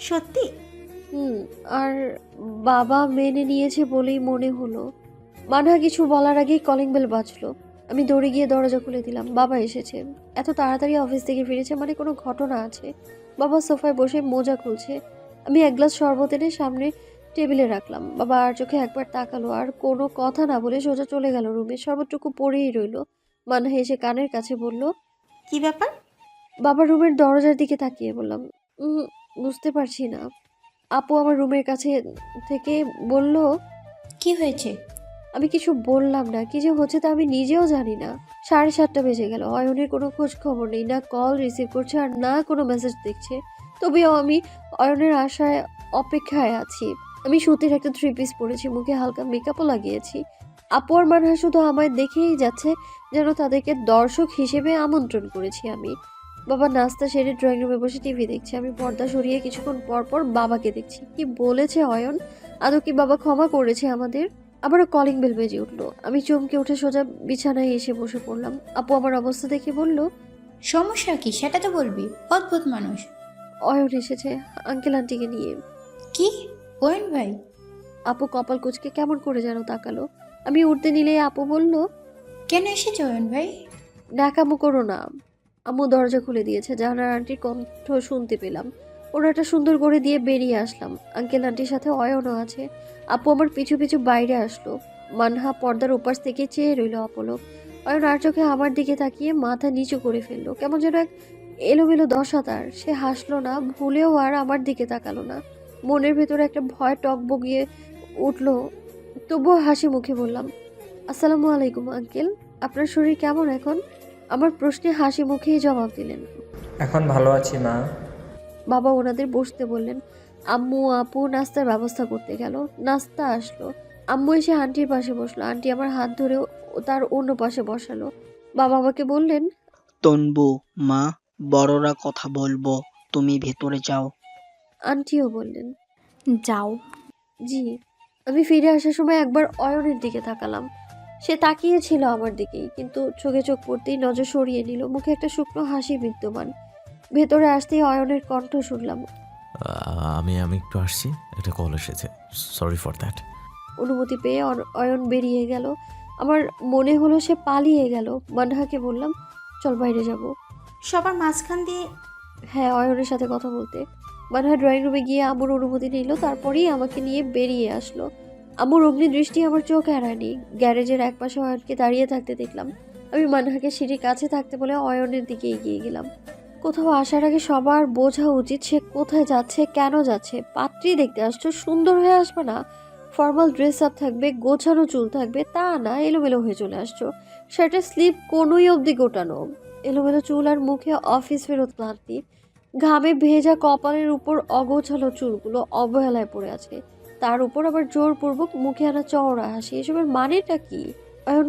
সত্যি? আর বাবা মেনে নিয়েছে বলেই মনে হলো। মানহা কিছু বলার আগেই কলিং বেল বাজলো। আমি দৌড়ে গিয়ে দরজা খুলে দিলাম। বাবা এসেছে। এত তাড়াতাড়ি অফিস থেকে ফিরেছে মানে কোনো ঘটনা আছে। বাবা সোফায় বসে মোজা খুলছে। আমি এক গ্লাস শরবত এনে সামনে টেবিলে রাখলাম। বাবা আর চোখে একবার তাকালো, আর কোনো কথা না বলে সোজা চলে গেল রুমে। শরবতটুকু পড়েই রইল। মানহা এসে কানের কাছে বলল, কি ব্যাপার? বাবার রুমের দরজার দিকে তাকিয়ে বললাম, বুঝতে পারছি না। আপু আমার রুমের কাছে থেকে বলল, কি হয়েছে? আমি কিছু বললাম না। কি যে হচ্ছে তা আমি নিজেও জানি না। 7:30 বেজে গেল। অয়নের কোনো খোঁজ খবর নেই, না কল রিসিভ করছে আর না কোনো মেসেজ দেখছে। তবেও আমি অয়নের আশায় অপেক্ষায় আছি। আমি সুতির একটা 3 পিস পরেছি, মুখে হালকা মেকআপও লাগিয়েছি। আপু আর মানহা শুধু আমায় দেখেই যাচ্ছে, যেন তাদেরকে দর্শক হিসেবে আমন্ত্রণ করেছি আমি। বাবা নাস্তা সেরে ড্রয়িং রুমে বসে টিভি দেখছে। আমি পর্দা সরিয়ে কিছুক্ষণ পর পর বাবাকে দেখছি। কি বলেছে অয়ন? আদৌ কি বাবা ক্ষমা করেছে আমাদের? আবারও কলিং বেল বেজে উঠলো। আমি চমকে উঠে সোজা বিছানায় এসে বসে পড়লাম। আপু আমার অবস্থা দেখে বলল, সমস্যা কি সেটা তো বলবি। অদ্ভুত মানুষ। অয়ন এসেছে আঙ্কেল আন্টিকে নিয়ে। কি? ওয়েন ভাই? আপু কপাল কুঁচকে কেমন করে যেন তাকালো। আমি উঠতে নিলে আপু বলল, কেন এসেছে ওয়েন ভাই? ন্যাকামো করো না। আম্মু দরজা খুলে দিয়েছে। জানার আন্টির কণ্ঠ শুনতে পেলাম। ওনাটা সুন্দর করে দিয়ে বেরিয়ে আসলাম। আঙ্কেল আন্টির সাথে অয়নও আছে। আপু আমার পিছু পিছু বাইরে আসলো। মানহা পর্দার ওপাশ থেকে চেয়ে রইল অপলক। অয়ন আর চোখে আমার দিকে তাকিয়ে মাথা নিচু করে ফেললো। কেমন যেন এক এলোমেলো দশা তার। সে হাসলো না, ভুলেও আর আমার দিকে তাকালো না। মনের ভেতরে একটা ভয় টকবগিয়ে উঠলো, তবুও হাসি মুখে বললাম, আসসালামু আলাইকুম আঙ্কেল, আপনার শরীর কেমন এখন? আমার প্রশ্নে হাসি মুখেই জবাব দিলেন। এখন ভালো আছি মা। বাবা ওনাদের বসতে বললেন। আম্মু আপু নাস্তার ব্যবস্থা করতে গেল। নাস্তা আসলো। আম্মু এসে আন্টির পাশে বসলো। আন্টি আমার হাত ধরে তার অন্য পাশে বসালো। বাবা আমাকে বললেন, তনবু মা, বড়রা কথা বলবো, তুমি ভেতরে যাও। আন্টিও বললেন, যাও। জি। আমি ফিরে আসার সময় একবার অয়নের দিকে তাকালাম। সে তাকিয়েছিল আমার দিকেই, কিন্তু চোখে চোখ পড়তেই নজর সরিয়ে নিল। মুখে একটা শুকনো হাসি বিদ্যমান। ভেতরে আসতেই অয়নের কণ্ঠ শুনলাম। আমি একটু আসছি, একটা কল এসেছে, সরি ফর দ্যাট। অনুমতি পেয়ে অয়ন বেরিয়ে গেল। আমার মনে হলো সে পালিয়ে গেল। মানহাকে বললাম, চল বাইরে যাব। সবার মাঝখান দিয়ে? হ্যাঁ, অয়নের সাথে কথা বলতে। মানহা ড্রয়িং রুমে গিয়ে আম্মুর অনুমতি নিল, তারপরেই আমাকে নিয়ে বেরিয়ে আসলো। আম্মুর অগ্নি দৃষ্টি আমার চোখ এড়ায়নি। গ্যারেজের একপাশে অয়নকে দাঁড়িয়ে থাকতে দেখলাম। আমি মানহাকে সিঁড়ির কাছে থাকতে বলে অয়নের দিকে এগিয়ে গেলাম। কোথাও আসার আগে সবার বোঝা উচিত সে কোথায় যাচ্ছে, কেন যাচ্ছে। পাত্রী দেখতে আসছো, সুন্দর হয়ে আসবে না। ফর্মাল ড্রেস আপ থাকবে, গোছানো চুল থাকবে, তা না এলোমেলো হয়ে চলে আসছো। শার্টের স্লিভ কোনোই অবধি গোটানো, এলোমেলো চুল আর মুখে অফিস ফেরত ক্লান্তি। ঘামে ভেজা কপালের উপর অগোছালো চুলগুলো অবহেলায় পড়ে আছে। তার উপর আবার জোরপূর্বক মুখে আনা চওড়া হাসি। এসবের মানেটা কি? অয়ন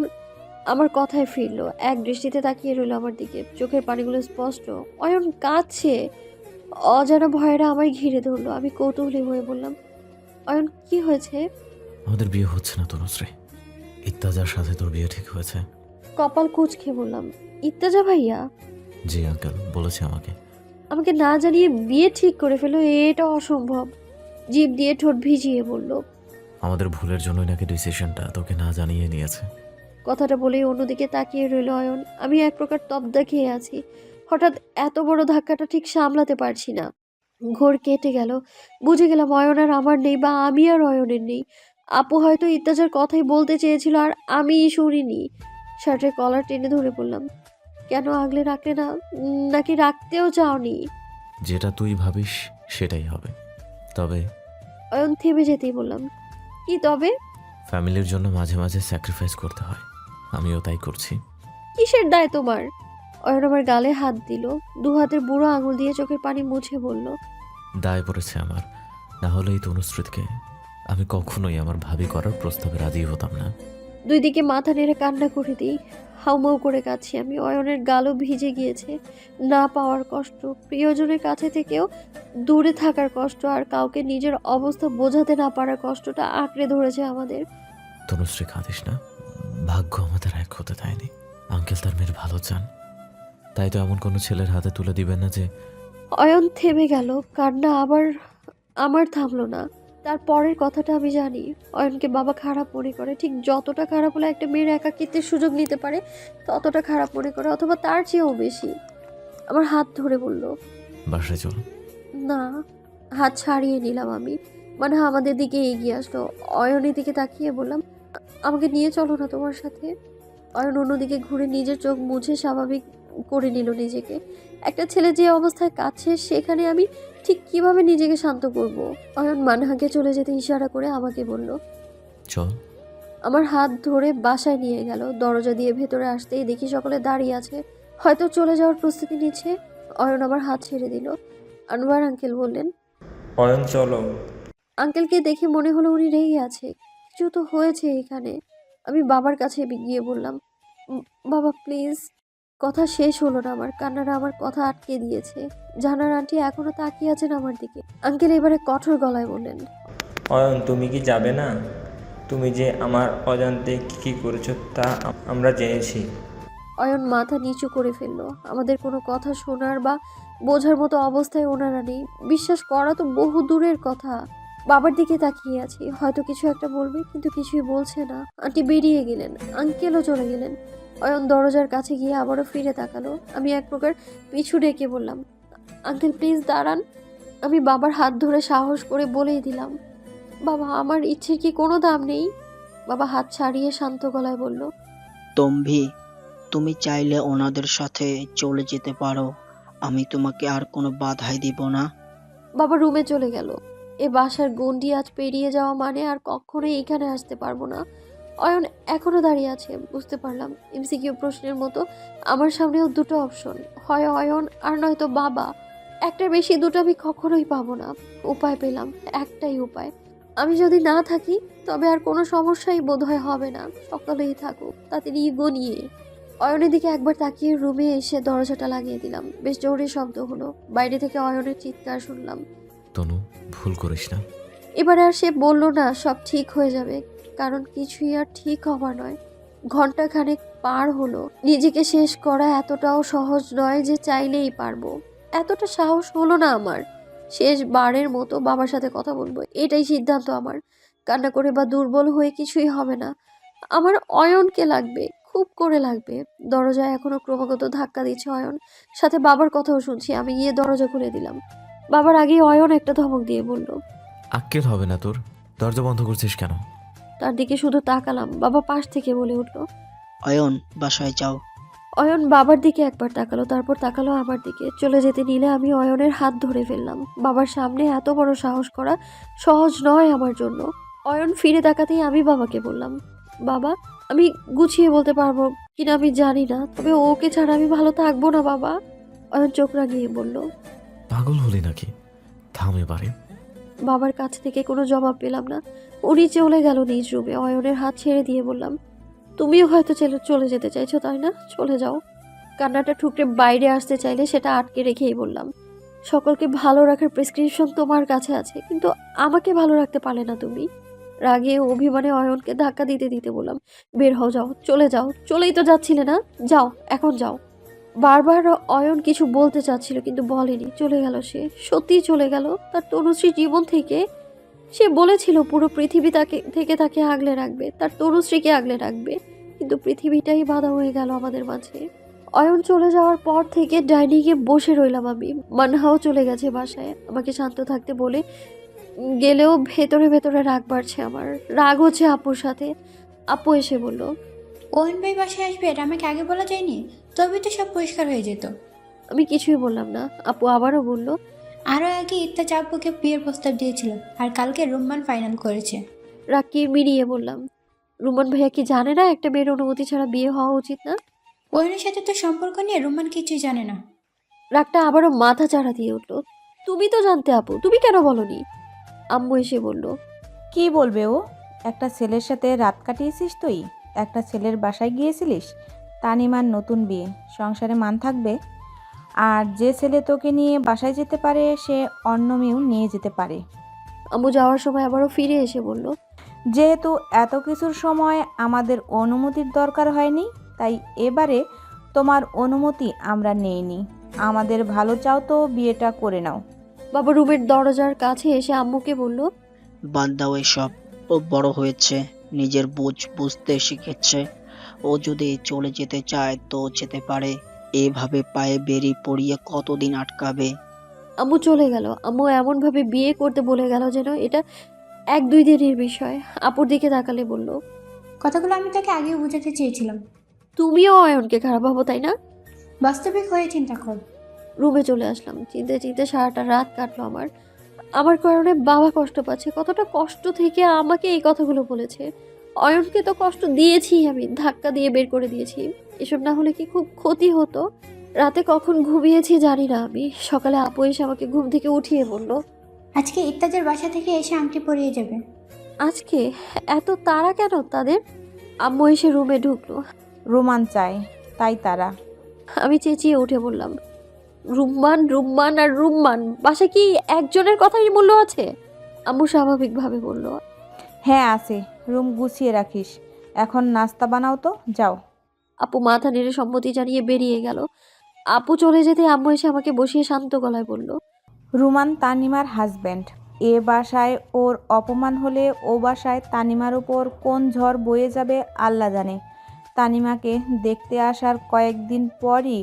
আমার কথায় ফিরলো। এক দৃষ্টিতে তাকিয়ে রইল আমার দিকে। চোখের পানিগুলো স্পষ্ট। অয়ন কাঁদছে। অজানা ভয়েরা আমায় ঘিরে ধরলো। আমি কৌতূহলী হয়ে বললাম, অয়ন কি হয়েছে? আমাদের বিয়ে হচ্ছে না তনুশ্রী। ইত্তাজার সাথে তোর বিয়ে ঠিক হয়েছে। কপাল কুঁচকে বললাম, ইত্তেজা ভাইয়া? জি আঙ্কেল বলেছে আমাকে। আমাকে না জানিয়ে বিয়ে ঠিক করে ফেলো, এটা অসম্ভব। জিভ দিয়ে ঠোঁট ভিজিয়ে বলল। আমাদের ভুলের জন্যই নাকি ডিসিশনটা তোকে না জানিয়ে নিয়েছে। কথাটা বলেই অন্যদিকে তাকিয়ে রইল অয়ন। আমি এক প্রকার তব্দা খেয়ে আছি। হঠাৎ এত বড় ধাক্কাটা ঠিক সামলাতে পারছি না। ঘোর কেটে গেল। বুঝে গেলাম অয়ন আর আমার নেই, বা আমি আর অয়নের নেই। আপু হয়তো ইত্তেজার কথাই বলতে চেয়েছিল আর আমি শুনিনি। শার্টের কলার টেনে ধরে বললাম, কেন আগলে রাখলে না? নাকি রাখতেও চাওনি? যেটা তুই ভাবিস সেটাই হবে। তবে অয়ন থেমে যেতেই বললাম, কি তবে? ফ্যামিলির জন্য মাঝে মাঝে স্যাক্রিফাইস করতে হয়, আমিও তাই করছি। কিসের দায় তোমার? অয়ন আমার গালে হাত দিল, দু হাতের বুড়ো আঙুল দিয়ে চোখের পানি মুছে বলল, দায় পড়েছে আমার, না হলে এই তনুশ্রীতকে আমি কখনোই আমার ভাবি করার প্রস্তাবে রাজি হতাম না। দুই দিকে মাথা নেড়ে কান্না করে দিই। হাউমাউ করে কাছি আমি। অয়নের গালও ভিজে গিয়েছে। না পাওয়ার কষ্ট, প্রিয়জনের কাছে থেকেও দূরে থাকার কষ্ট, আর কাউকে নিজের অবস্থা বোঝাতে না পারার কষ্টটা আঁকড়ে ধরেছে আমাদের। তনুশ্রী কাঁদিস না, ভাগ্য আমাদের এক হতে দেয়নি। আঙ্কেল তার মেয়ের ভালো চান, তাই তো এমন কোনো ছেলের হাতে তুলে দিবেন না যে। অয়ন থেমে গেল। কান্না আবার আমার থামলো না। তার পরের কথাটা আমি জানি। অয়নকে বাবা খারাপ মনে করে, ঠিক যতটা খারাপ হলে একটা মেয়ের একাকিত্বের সুযোগ নিতে পারে ততটা খারাপ মনে করে, অথবা তার চেয়েও বেশি। আমার হাত ধরে বলল, বাসায় চল। না। হাত ছাড়িয়ে নিলাম আমি। মানে আমাদের দিকে এগিয়ে আসলো। অয়নের দিকে তাকিয়ে বললাম, আমাকে নিয়ে চলো না তোমার সাথে? অয়ন অন্যদিকে ঘুরে নিজের চোখ মুছে স্বাভাবিক করে নিল নিজেকে। একটা ছেলে যে অবস্থায় কাছে, সেখানে আমি ঠিক কিভাবে নিজেকে শান্ত করব? অয়ন মানহাকে চলে যেতে ইশারা করে আমাকে বলল, চল। আমার হাত ধরে বাসায় নিয়ে গেল। দরজা দিয়ে ভেতরে আসতেই দেখি সকলে দাঁড়িয়ে আছে, হয়তো চলে যাওয়ার প্রস্তুতি নিচ্ছে। অয়ন আমার হাত ছেড়ে দিল। আনোয়ার আঙ্কেল বললেন, অয়ন চলো। আঙ্কেলকে দেখে মনে হলো উনি রেগে আছে। কিছু তো হয়েছে এখানে। আমি বাবার কাছে গিয়ে বললাম, বাবা প্লিজ। কথা শেষ হলো না আমার, কান্নারা আমার কথা আটকে দিয়েছে। জানার আন্টি এখনো তাকিয়ে আছেন আমার দিকে। আঙ্কেল এবারে কঠোর গলায় বললেন, অয়ন তুমি কি যাবে না? তুমি যে আমার অজান্তে কী করেছো তা আমরা জেনেছি। অয়ন মাথা নিচু করে ফেললো। আমাদের কোনো কথা শোনার বা বোঝার মতো অবস্থায় ওনারা নেই। বিশ্বাস করা তো বহু দূরের কথা। বাবার দিকে তাকিয়ে আছি, হয়তো কিছু একটা বলবে, কিন্তু কিছুই বলছে না। আন্টি বেরিয়ে গেলেন, আঙ্কেলও চলে গেলেন। অয়ন দরজার কাছে গিয়ে আবারও ফিরে তাকালো। আমি এক প্রকার পিছু ডেকে বললাম, আঙ্কেল প্লিজ দাঁড়ান। আমি বাবার হাত ধরে সাহস করে বলেই দিলাম, বাবা আমার ইচ্ছের কি কোনো দাম নেই? বাবা হাত ছাড়িয়ে শান্ত গলায় বলল, তম্ভি, তুমি চাইলে ওনাদের সাথে চলে যেতে পারো, আমি তোমাকে আর কোনো বাধাই দিব না। বাবা রুমে চলে গেল। এ বাসার গণ্ডি আজ পেরিয়ে যাওয়া মানে আর কখনোই এখানে আসতে পারবো না। অয়ন এখনো দাঁড়িয়ে আছে, বুঝতে পারলাম। এমসিকিউ প্রশ্নের মতো আমার সামনেও দুটো অপশন, হয় অয়ন আর নয়তো বাবা। একটার বেশি দুটো আমি কখনোই পাবো না। উপায় পেলাম, একটাই উপায়। আমি যদি না থাকি তবে আর কোনো সমস্যাই বোধহয় হবে না। সকালেই থাকুক, তাতে ইগো নিয়ে। অয়নের দিকে একবার তাকিয়ে রুমে এসে দরজাটা লাগিয়ে দিলাম। বেশ জোরে শব্দ হলো। বাইরে থেকে অয়নের চিৎকার শুনলাম, তনু ভুল করিস না। এবার আর সে বলল না সব ঠিক হয়ে যাবে, কারণ কিছুই আর ঠিক হবার নয়। ঘন্টাখানেক পার হলো। নিজেকে শেষ করা এতটাও সহজ নয় যে চাইলেই পারবো। এতটা সাহস হলো না আমার। শেষবারের মতো বাবার সাথে কথা বলবো, এটাই সিদ্ধান্ত আমার। কান্না করে বা দুর্বল হয়ে কিছুই হবে না। আমার অয়নকে লাগবে, খুব করে লাগবে। দরজায় এখনো ক্রমাগত ধাক্কা দিচ্ছে অয়ন, সাথে বাবার কথাও শুনছি। আমি গিয়ে দরজা খুলে দিলাম। বাবার আগেই অয়ন একটা ধমক দিয়ে বলল, আক্কেল হবে না তোর? দরজা বন্ধ করছিস কেন? তার দিকে শুধু তাকালাম। বাবা পাশ থেকে বলে উঠল, অয়ন বাসায় যাও। অয়ন বাবার দিকে একবার তাকালো, তারপর তাকালো আমার দিকে। চলে যেতে নিলে আমি অয়নের হাত ধরে ফেললাম। বাবার সামনে এত বড় সাহস করা সহজ নয় আমার জন্য। অয়ন ফিরে তাকাতেই আমি বাবাকে বললাম, বাবা আমি গুছিয়ে বলতে পারবো কিনা আমি জানি না, তবে ওকে ছাড়া আমি ভালো থাকবো না বাবা। অয়ন চোখ রাগিয়ে বলল, পাগল হলি নাকি? থাম এবারে। বাবার কাছ থেকে কোনো জবাব পেলাম না। উনি চলে গেল নিজ রুমে। অয়নের হাত ছেড়ে দিয়ে বললাম, তুমিও হয়তো চলে যেতে চাইছো তাই না? চলে যাও। কান্নাটা ঠুকরে বাইরে আসতে চাইলে সেটা আটকে রেখেই বললাম, সকলকে ভালো রাখার প্রেসক্রিপশন তোমার কাছে আছে, কিন্তু আমাকে ভালো রাখতে পারলে না তুমি। রাগে অভিমানে অয়নকে ধাক্কা দিতে দিতে বললাম, বের হও, যাও, চলে যাও। চলেই তো যাচ্ছিলে না, যাও, এখন যাও। বারবার অয়ন কিছু বলতে চাচ্ছিল কিন্তু বলেনি, চলে গেল সে, সত্যিই চলে গেল তার তনুশ্রীর জীবন থেকে। সে বলেছিল পুরো পৃথিবী তাকে আগলে রাখবে, তার তনুশ্রীকে আগলে রাখবে, কিন্তু পৃথিবীটাই বাধা হয়ে গেল আমাদের মাঝে। অয়ন চলে যাওয়ার পর থেকে ডাইনিংয়ে বসে রইলাম আমি। মানহাও চলে গেছে বাসায় আমাকে শান্ত থাকতে বলে, গেলেও ভেতরে ভেতরে রাগ বাড়ছে আমার, রাগ হচ্ছে আপুর সাথে। আপু এসে বলল, ওহেন ভাই বাসায় আসবে এটা আমাকে আগে বলা যায়নি, তবে তো সব পরিষ্কার হয়ে যেত। আমি কিছুই বললাম না। আপু আবারও বলল, আরও আগে ইত্তেজা আপুকে বিয়ের প্রস্তাব দিয়েছিল, আর কালকে রুম্মান ফাইনাল করেছে। রাগকে মিলিয়ে বললাম, রুমান ভাইয়া কি জানে না একটা মেয়ের অনুমতি ছাড়া বিয়ে হওয়া উচিত না? ওহেনের সাথে তো সম্পর্ক নিয়ে রুম্মান কিছুই জানে না। রাগটা আবারও মাথা চাড়া দিয়ে উঠলো, তুমি তো জানতে আপু, তুমি কেন বলনি? আম্মু এসে বলল, কি বলবে ও? একটা ছেলের সাথে রাত কাটিয়েছিস তুই? একটা ছেলের বাসায় গিয়েছিলিস? তানিমার নতুন বিয়ে, সংসারে মান থাকবে? আর যে ছেলে তোকে নিয়ে বাসায় যেতে পারে সে অন্য মেয়েও নিয়ে যেতে পারে। আম্মু যাওয়ার সময় আবারও ফিরে এসে বলল, যেহেতু এত কিছুর সময় আমাদের অনুমতির দরকার হয়নি, তাই এবারে তোমার অনুমতি আমরা নেইনি। আমাদের ভালো চাও তো বিয়েটা করে নাও। বাবা রুমের দরজার কাছে এসে আম্মুকে বলল, বাদ দাও এসব। ও বড় হয়েছে, নিজের বুঝতে শিখেছে। ও যদি চলে যেতে চায় তো যেতে পারে। এভাবে পায়ে বেরি পড়িয়ে কতদিন আটকাবে? আম্মু চলে গেল। আম্মু এমনভাবে বিয়ে করতে বলে গেল যেন এটা 1-2 দিনের বিষয়। আপুর দিকে তাকালে বলল, কথাগুলো আমি তাকে আগেও বোঝাতে চেয়েছিলাম। তুমিও অয়নকে খারাপ ভাবো তাই না? বাস্তবিক হয়ে চিন্তা কর। রুমে চলে আসলাম। চিনতে চিনতে সারাটা রাত কাটলো আমার। আমার কারণে বাবা কষ্ট পাচ্ছে। কতটা কষ্ট থেকে আমাকে এই কথাগুলো বলেছে। অয়নকে তো কষ্ট দিয়েছি আমি, ধাক্কা দিয়ে বের করে দিয়েছি। এসব না হলে কি খুব ক্ষতি হতো? রাতে কখন ঘুমিয়েছি জানি না আমি। সকালে আপু এসে আমাকে ঘুম থেকে উঠিয়ে বলল, আজকে ইত্তাজের বাসা থেকে এসে আংটি পরিয়ে যাবে। আজকে এত তাড়া কেন তাদের? আম্মু এসে রুমে ঢুকলো। রোমান চায় তাই তারা। আমি চেঁচিয়ে উঠে বললাম, রুম্মান রুম্মান আর রুম্মান, বাসায় কি একজনের কথাই মূল্য আছে? আম্মু স্বাভাবিকভাবে বলল, হ্যাঁ আছে, রুম গুছিয়ে রাখিস। এখন নাস্তা বানাও তো, যাও। আপু মাথা নেড়ে সম্মতি জানিয়ে বেরিয়ে গেল। আপু চলে যেতে আম্মু এসে আমাকে বসিয়ে শান্ত গলায় বলল, রুমান তানিমার হাজব্যান্ড। এ বাসায় ওর অপমান হলে ও বাসায় তানিমার উপর কোন ঝড় বয়ে যাবে আল্লাহ জানে। তানিমাকে দেখতে আসার কয়েকদিন পরই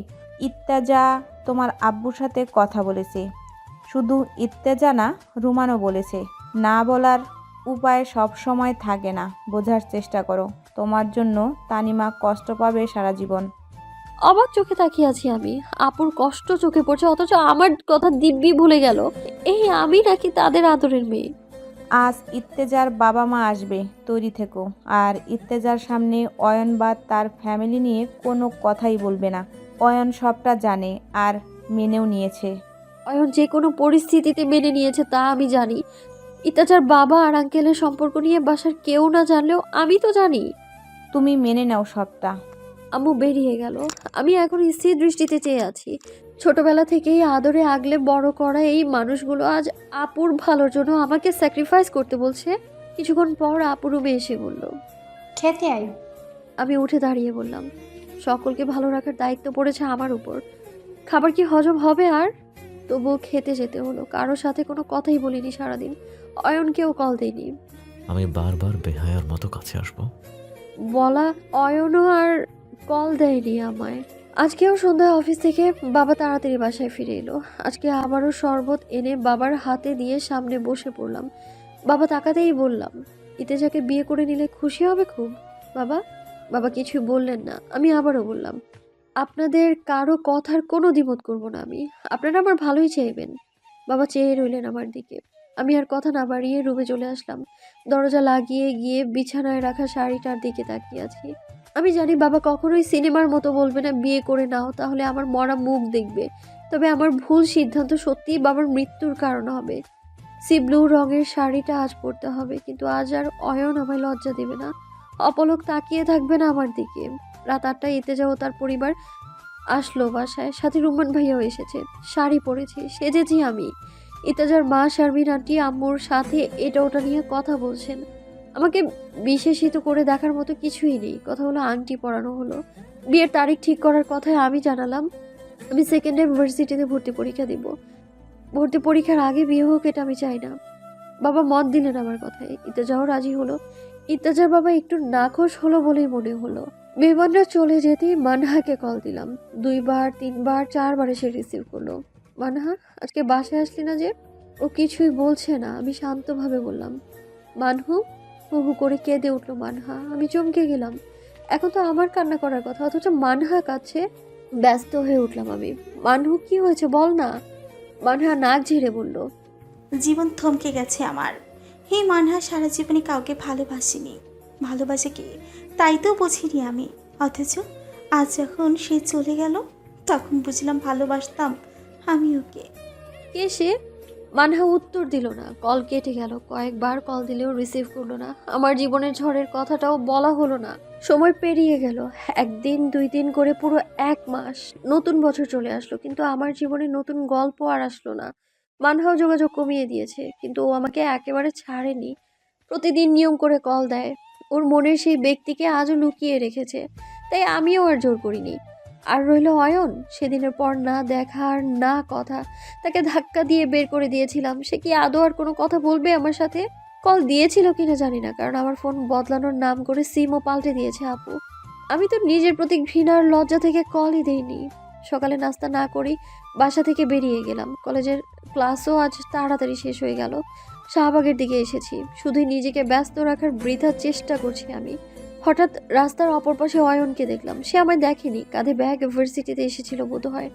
ইত্তেজা তোমার আব্বুর সাথে কথা বলেছে। শুধু ইত্তেজা না, রুমানও বলেছে। না বলার উপায় সব সময় থাকে না, বোঝার চেষ্টা করো। তোমার জন্য তানিমা কষ্ট পাবে সারা জীবন। অবাক চোখে তাকিয়ে আছি আমি। আপুর কষ্ট চোখে পড়ছে, অথচ আমার কথা দিব্যি ভুলে গেল। এই আমি নাকি তাদের আদরের মেয়ে? আজ ইত্তেজার বাবা মা আসবে, তৈরি থেকো। আর ইত্তেজার সামনে অয়ন বা তার ফ্যামিলি নিয়ে কোনো কথাই বলবে না। অয়ন সবটা জানে আর মেনেও নিয়েছে। অয়ন যে কোনো পরিস্থিতিতে মেনে নিয়েছে তা আমি জানি। ইত্তেজার বাবা আর আঙ্কেলের সম্পর্ক নিয়ে বাসার কেউ না জানলেও আমি তো জানি। তুমি মেনে নাও সবটা। আম্মু বেরিয়ে গেল। আমি এখন স্থির দৃষ্টিতে চেয়ে আছি। ছোটবেলা থেকেই আদরে আগলে বড় করা এই মানুষগুলো আজ আপুর ভালোর জন্য আমাকে স্যাক্রিফাইস করতে বলছে। কিছুক্ষণ পর আপু রুমে এসে বলল, খেতে আই। আমি উঠে দাঁড়িয়ে বললাম, সকলকে ভালো রাখার দায়িত্ব পড়েছে আমার উপর। খাবার কি হজম হবে আর? তবুও খেতে যেতে হলো। কারোর সাথে কোনো কথাই বলিনি সারাদিন। অয়নকেও কল দিইনি। আমি বারবার বেহায়ার মতো কাছে আসবো। বলা অয়নও আর কল দেয়নি আমায়। আজকেও সন্ধ্যায় অফিস থেকে বাবা তাড়াতাড়ি বাসায় ফিরে এলো। আজকে আবারও শরবত এনে বাবার হাতে দিয়ে সামনে বসে পড়লাম। বাবা তাকাতেই বললাম, ইত্তেজাকে বিয়ে করে নিলে খুশি হবে খুব। বাবা বাবা কিছু বললেন না। আমি আবারও বললাম, আপনাদের কারো কথার কোনো দ্বিমত করব না আমি। আপনারা আমার ভালোই চাইবেন। বাবা চেয়ে রইলেন আমার দিকে। আমি আর কথা না বাড়িয়ে রুমে চলে আসলাম। দরজা লাগিয়ে গিয়ে বিছানায় রাখা শাড়িটার দিকে তাকিয়ে আছি। আমি জানি বাবা কখনোই সিনেমার মতো বলবে না বিয়ে করে নাও, তাহলে আমার মরা মুখ দেখবে। তবে আমার ভুল সিদ্ধান্ত সত্যিই বাবার মৃত্যুর কারণ হবে। সি ব্লু রঙের শাড়িটা আজ পরতে হবে, কিন্তু আজ আর অয়ন আমায় লজ্জা দেবে না, অপলক তাকিয়ে থাকবে না আমার দিকে। রাত 8টায় ইত্তেজা ও তার পরিবার আসলো বাসায়, সাথে রুম্মান ভাইয়াও এসেছে। শাড়ি পরেছি, সেজেছি আমি। ইত্তেজার মা শারমিন আন্টি আম্মুর সাথে এটা ওটা নিয়ে কথা বলছেন। আমাকে বিশেষিত করে দেখার মতো কিছুই নেই। কথা হলো আংটি পরানো হলো, বিয়ের তারিখ ঠিক করার কথায় আমি জানালাম আমি সেকেন্ড ইউনিভার্সিটিতে ভর্তি পরীক্ষা দিব। ভর্তি পরীক্ষার আগে বিয়ে হোক এটা আমি চাই না। বাবা মত দিলেন আমার কথায়, ইত্তেজাও রাজি হলো। ইত্তেজার বাবা একটু নাখোশ হলো বলেই মনে হলো। মেহমানরা চলে যেতেই মানহাকে কল দিলাম। 2 বার 3 বার 4 বারে সে রিসিভ করলো। মানহা, আজকে বাসায় আসলি না যে? ও কিছুই বলছে না। আমি শান্তভাবে বললাম, মানহু। হু হু করে কেঁদে উঠলো মানহা। আমি চমকে গেলাম। এখন তো আমার কান্না করার কথা, অথচ মানহা কাছে। ব্যস্ত হয়ে উঠলাম আমি। মানহু, কি হয়েছে বল না। মানহা নাক ঝেড়ে বলল, জীবন থমকে গেছে আমার। হে মানহা সারা জীবনে কাউকে ভালোবাসিনি, ভালোবাসে কি তাই তো বুঝিনি আমি। অথচ আজ যখন সে চলে গেল তখন বুঝলাম ভালোবাসতাম আমি ওকে। কে সে? মানহা উত্তর দিল না। কল কেটে গেল। কয়েকবার কল দিলেও রিসিভ করলো না। আমার জীবনের ঝড়ের কথাটাও বলা হলো না। সময় পেরিয়ে গেল। 1 দিন 2 দিন করে পুরো 1 মাস। নতুন বছর চলে আসলো, কিন্তু আমার জীবনে নতুন গল্প আর আসলো না। মানহাও যোগাযোগ কমিয়ে দিয়েছে, কিন্তু ও আমাকে একেবারে ছাড়েনি। প্রতিদিন নিয়ম করে কল দেয়। ওর মনের সেই ব্যক্তিকে আজও লুকিয়ে রেখেছে, তাই আমিও আর জোর করিনি। আর রইল অয়ন। সেদিনের পর না দেখা আর না কথা। তাকে ধাক্কা দিয়ে বের করে দিয়েছিলাম। সে কি আদৌ আর কোনো কথা বলবে আমার সাথে? কল দিয়েছিল কিনা জানি না, কারণ আমার ফোন বদলানোর নাম করে সিমও পাল্টে দিয়েছে আপু। আমি তো নিজের প্রতি ঘৃণার লজ্জা থেকে কলই দেইনি। সকালে নাস্তা না করেই বাসা থেকে বেরিয়ে গেলাম। কলেজের ক্লাসও আজ তাড়াতাড়ি শেষ হয়ে গেল। শাহবাগের দিকে এসেছি। শুধুই নিজেকে ব্যস্ত রাখার বৃথা চেষ্টা করছি আমি। হঠাৎ রাস্তার অপর পাশে অয়নকে দেখলাম। সে আমায় দেখেনি। কাঁধে ব্যাগ, ইউনিভার্সিটিতে এসেছিল বোধহয়।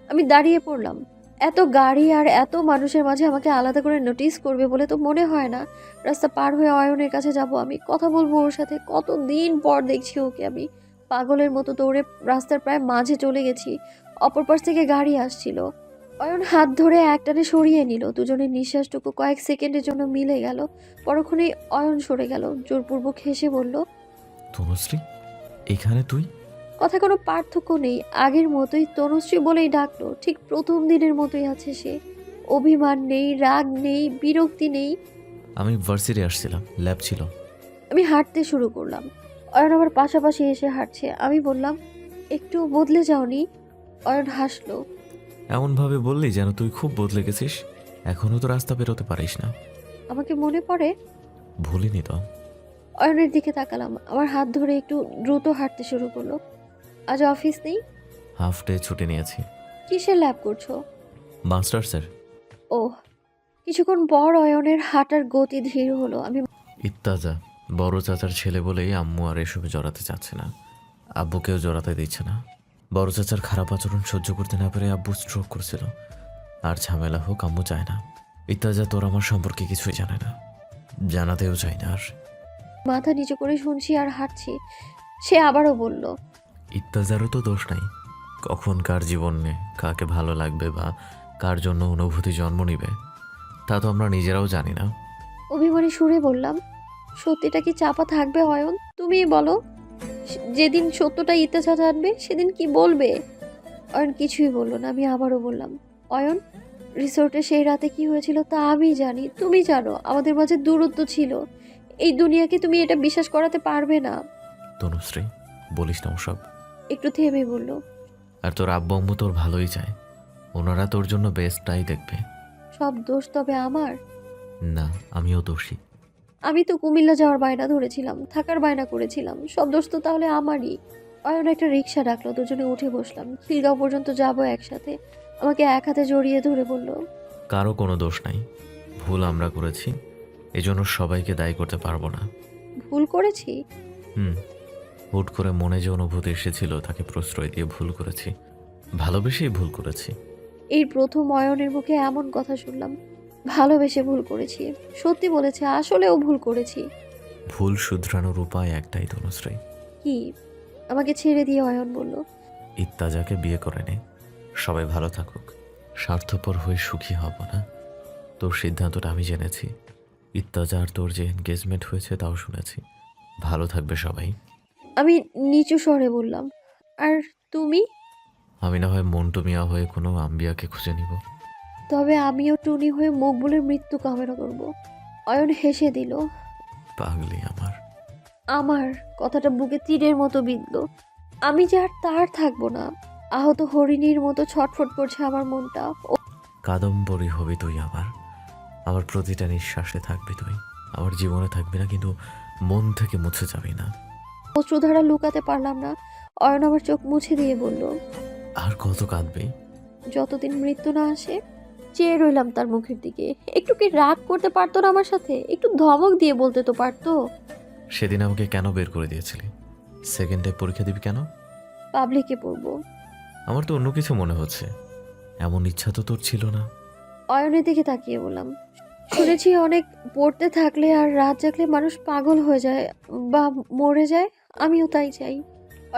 আমি দাঁড়িয়ে পড়লাম। এত গাড়ি আর এত মানুষের মাঝে আমাকে আলাদা করে নোটিস করবে বলে তো মনে হয় না। রাস্তা পার হয়ে অয়নের কাছে যাব আমি, কথা বলবো ওর সাথে। কতদিন পর দেখছি ওকে আমি। পাগলের মতো দৌড়ে রাস্তার প্রায় মাঝে চলে গেছি। অপর পাশ থেকে গাড়ি আসছিল। অয়ন হাত ধরে একটানে সরিয়ে নিল। দুজনের নিঃশ্বাসটুকু কয়েক সেকেন্ডের জন্য মিলে গেল। পরক্ষণেই অয়ন সরে গেল। জোরপূর্বক হেসে বলল, তনুশ্রী, এখানে তুই? কথা কোনো পার্থক্য নেই। আগের মতোই তনুশ্রী বলেই ডাকলো। ঠিক প্রথম দিনের মতোই আছে সে। অভিমান নেই, রাগ নেই, বিরক্তি নেই। আমি ভার্সিটি আসছিলাম, ল্যাব ছিল। আমি হাঁটতে শুরু করলাম। অয়ন আমার পাশাপাশি এসে হাঁটছে। আমি বললাম, একটু বদলে যাওনি? অয়ন হাসলো। এমনভাবে বললি যেন তুই খুব বদলে গেছিস। এখনও তো রাস্তা বেরোতে পারিস না। আমাকে মনে পড়ে? ভুলিনি তো। অয়নের দিকে তাকালাম। আমার হাত ধরে একটু দ্রুত হাঁটতে শুরু করলো। আজ অফিস নেই? হাফ ডে ছুটি নিয়েছি। কিসের ল্যাব করছো? মাস্টার্সের। ও। কিছুক্ষণ পর অয়নের হাঁটার গতি ধীর হলো। আমি ইত্তাজা বড় চাচার ছেলে বলেই আম্মু আর এসবে জড়াতে চাচ্ছে না। আব্বুকেও জড়াতে দিচ্ছে না। বড় চাচার খারাপ আচরণ সহ্য করতে না পেরে আব্বু স্ট্রোক করেছিল। আর ঝামেলা হোক আম্মু চায় না। ইত্তাজা তোর আমার সম্পর্কে কিছুই জানে না, জানাতেও চাই না। আর মাথা নিচু করে শুনছি আর হাঁটছি। সে আবারও বলল, ইত্তাজারও তো দোষ নাই। কখন কার জীবনে কাকে ভালো লাগবে বা কার জন্য অনুভূতি জন্ম নিবে তা তো আমরা নিজেরাও জানি না। অভিমানী সুরে বললাম, সত্যিটা কি চাপা থাকবে অয়ন? তুমিই বলো। যেদিন সত্যটা ইত্তেজা জানবে সেদিন কি বলবে? অয়ন কিছুই বললো না। আমি আবারও বললাম, অয়ন, রিসোর্টে সেই রাতে কি হয়েছিল তা আমি জানি, তুমি জানো। আমাদের মাঝে দূরত্ব ছিল। এই দুনিয়াকে তুমি এটা বিশ্বাস করাতে পারবে না। তনুশ্রী, বলিস না ওসব। একটু থেমে বলল, আর তোর আব্বু আম্মু তোর ভালোই চায়। ওনারা তোর জন্য বেস্টটাই দেখবে। সব দোষ তবে আমার? না, আমিও দোষী। আমি তো কুমিল্লা যাওয়ার বায়না ধরেছিলাম, থাকার বায়না করেছিলাম। সব দোষ তো তাহলে আমারই। অয়ন একটা রিক্সা ডাকলো। দুজনে উঠে বসলাম। খিলগাঁও পর্যন্ত যাব একসাথে। আমাকে এক হাতে জড়িয়ে ধরে বলল, কারো কোনো দোষ নাই। ভুল আমরা করেছি, এজন্য সবাইকে দায়ী করতে পারবো না। ভুল করেছি? হুট করে মনে যে অনুভূতি এসেছিল তাকে প্রশ্রয় দিয়ে ভুল করেছি। ভালোবেসেই ভুল করেছি। এই প্রথম অয়নের মুখে এমন কথা শুনলাম। ভালোবেসে ভুল করেছি। সত্যি বলেছে, আসলেও ভুল করেছি। ভুল শুধরানোর উপায় একটাই তনুশ্রী। কি? আমাকে ছেড়ে দিয়ে অয়ন বলল, ইত্তাজাকে বিয়ে করে নে, সবাই ভালো থাকুক। স্বার্থপর হয়ে সুখী হব না। তোর সিদ্ধান্তটা আমি জেনেছি। ইত্তাজা আর তোর যে এনগেজমেন্ট হয়েছে তাও শুনেছি। ভালো থাকবে সবাই। আমি নিচু স্বরে বললাম, আর তুমি? আমি না হয় মন্টু মিয়া হয়ে কোনো আম্বিয়াকে খুঁজে নিব। তবে আমিও টুনি হয়ে মকবুলের মৃত্যু কামনা করব। অয়ন হেসে দিল। পাগলি আমার। আমার কথাটা বুকে তীরের মতো বিঁধল। আমি যে আর তার থাকবো না। আহত হরিণীর মতো ছটফট করছে আমার মনটা। কাদম্বরী হবি তুই আমার প্রতিটা নিঃশ্বাসে থাকবি তুই। আমার জীবনে থাকবি না, কিন্তু মন থেকে মুছে যাবি না। অশ্রুধারা লুকাতে পারলাম না। অয়ন আমার চোখ মুছে দিয়ে বলল, আর কত কাঁদবি? যতদিন মৃত্যু না আসে। চেয়ে রইলাম তার মুখের দিকে। একটু কি রাগ করতে পারতো না আমার সাথে? একটু ধমক দিয়ে বলতে তো পারতো। সেদিন আমাকে কেন বের করে দিয়েছিলি? সেকেন্ডে পরীক্ষা দিবি কেন? পাবলিকে পড়বো। আমার তো অন্য কিছু মনে হচ্ছে। এমন ইচ্ছা তো তোর ছিল না। অয়নের দিকে তাকিয়ে বললাম, শুনেছি অনেক পড়তে থাকলে আর রাত জাগলে মানুষ পাগল হয়ে যায় বা মরে যায়। আমিও তাই চাই।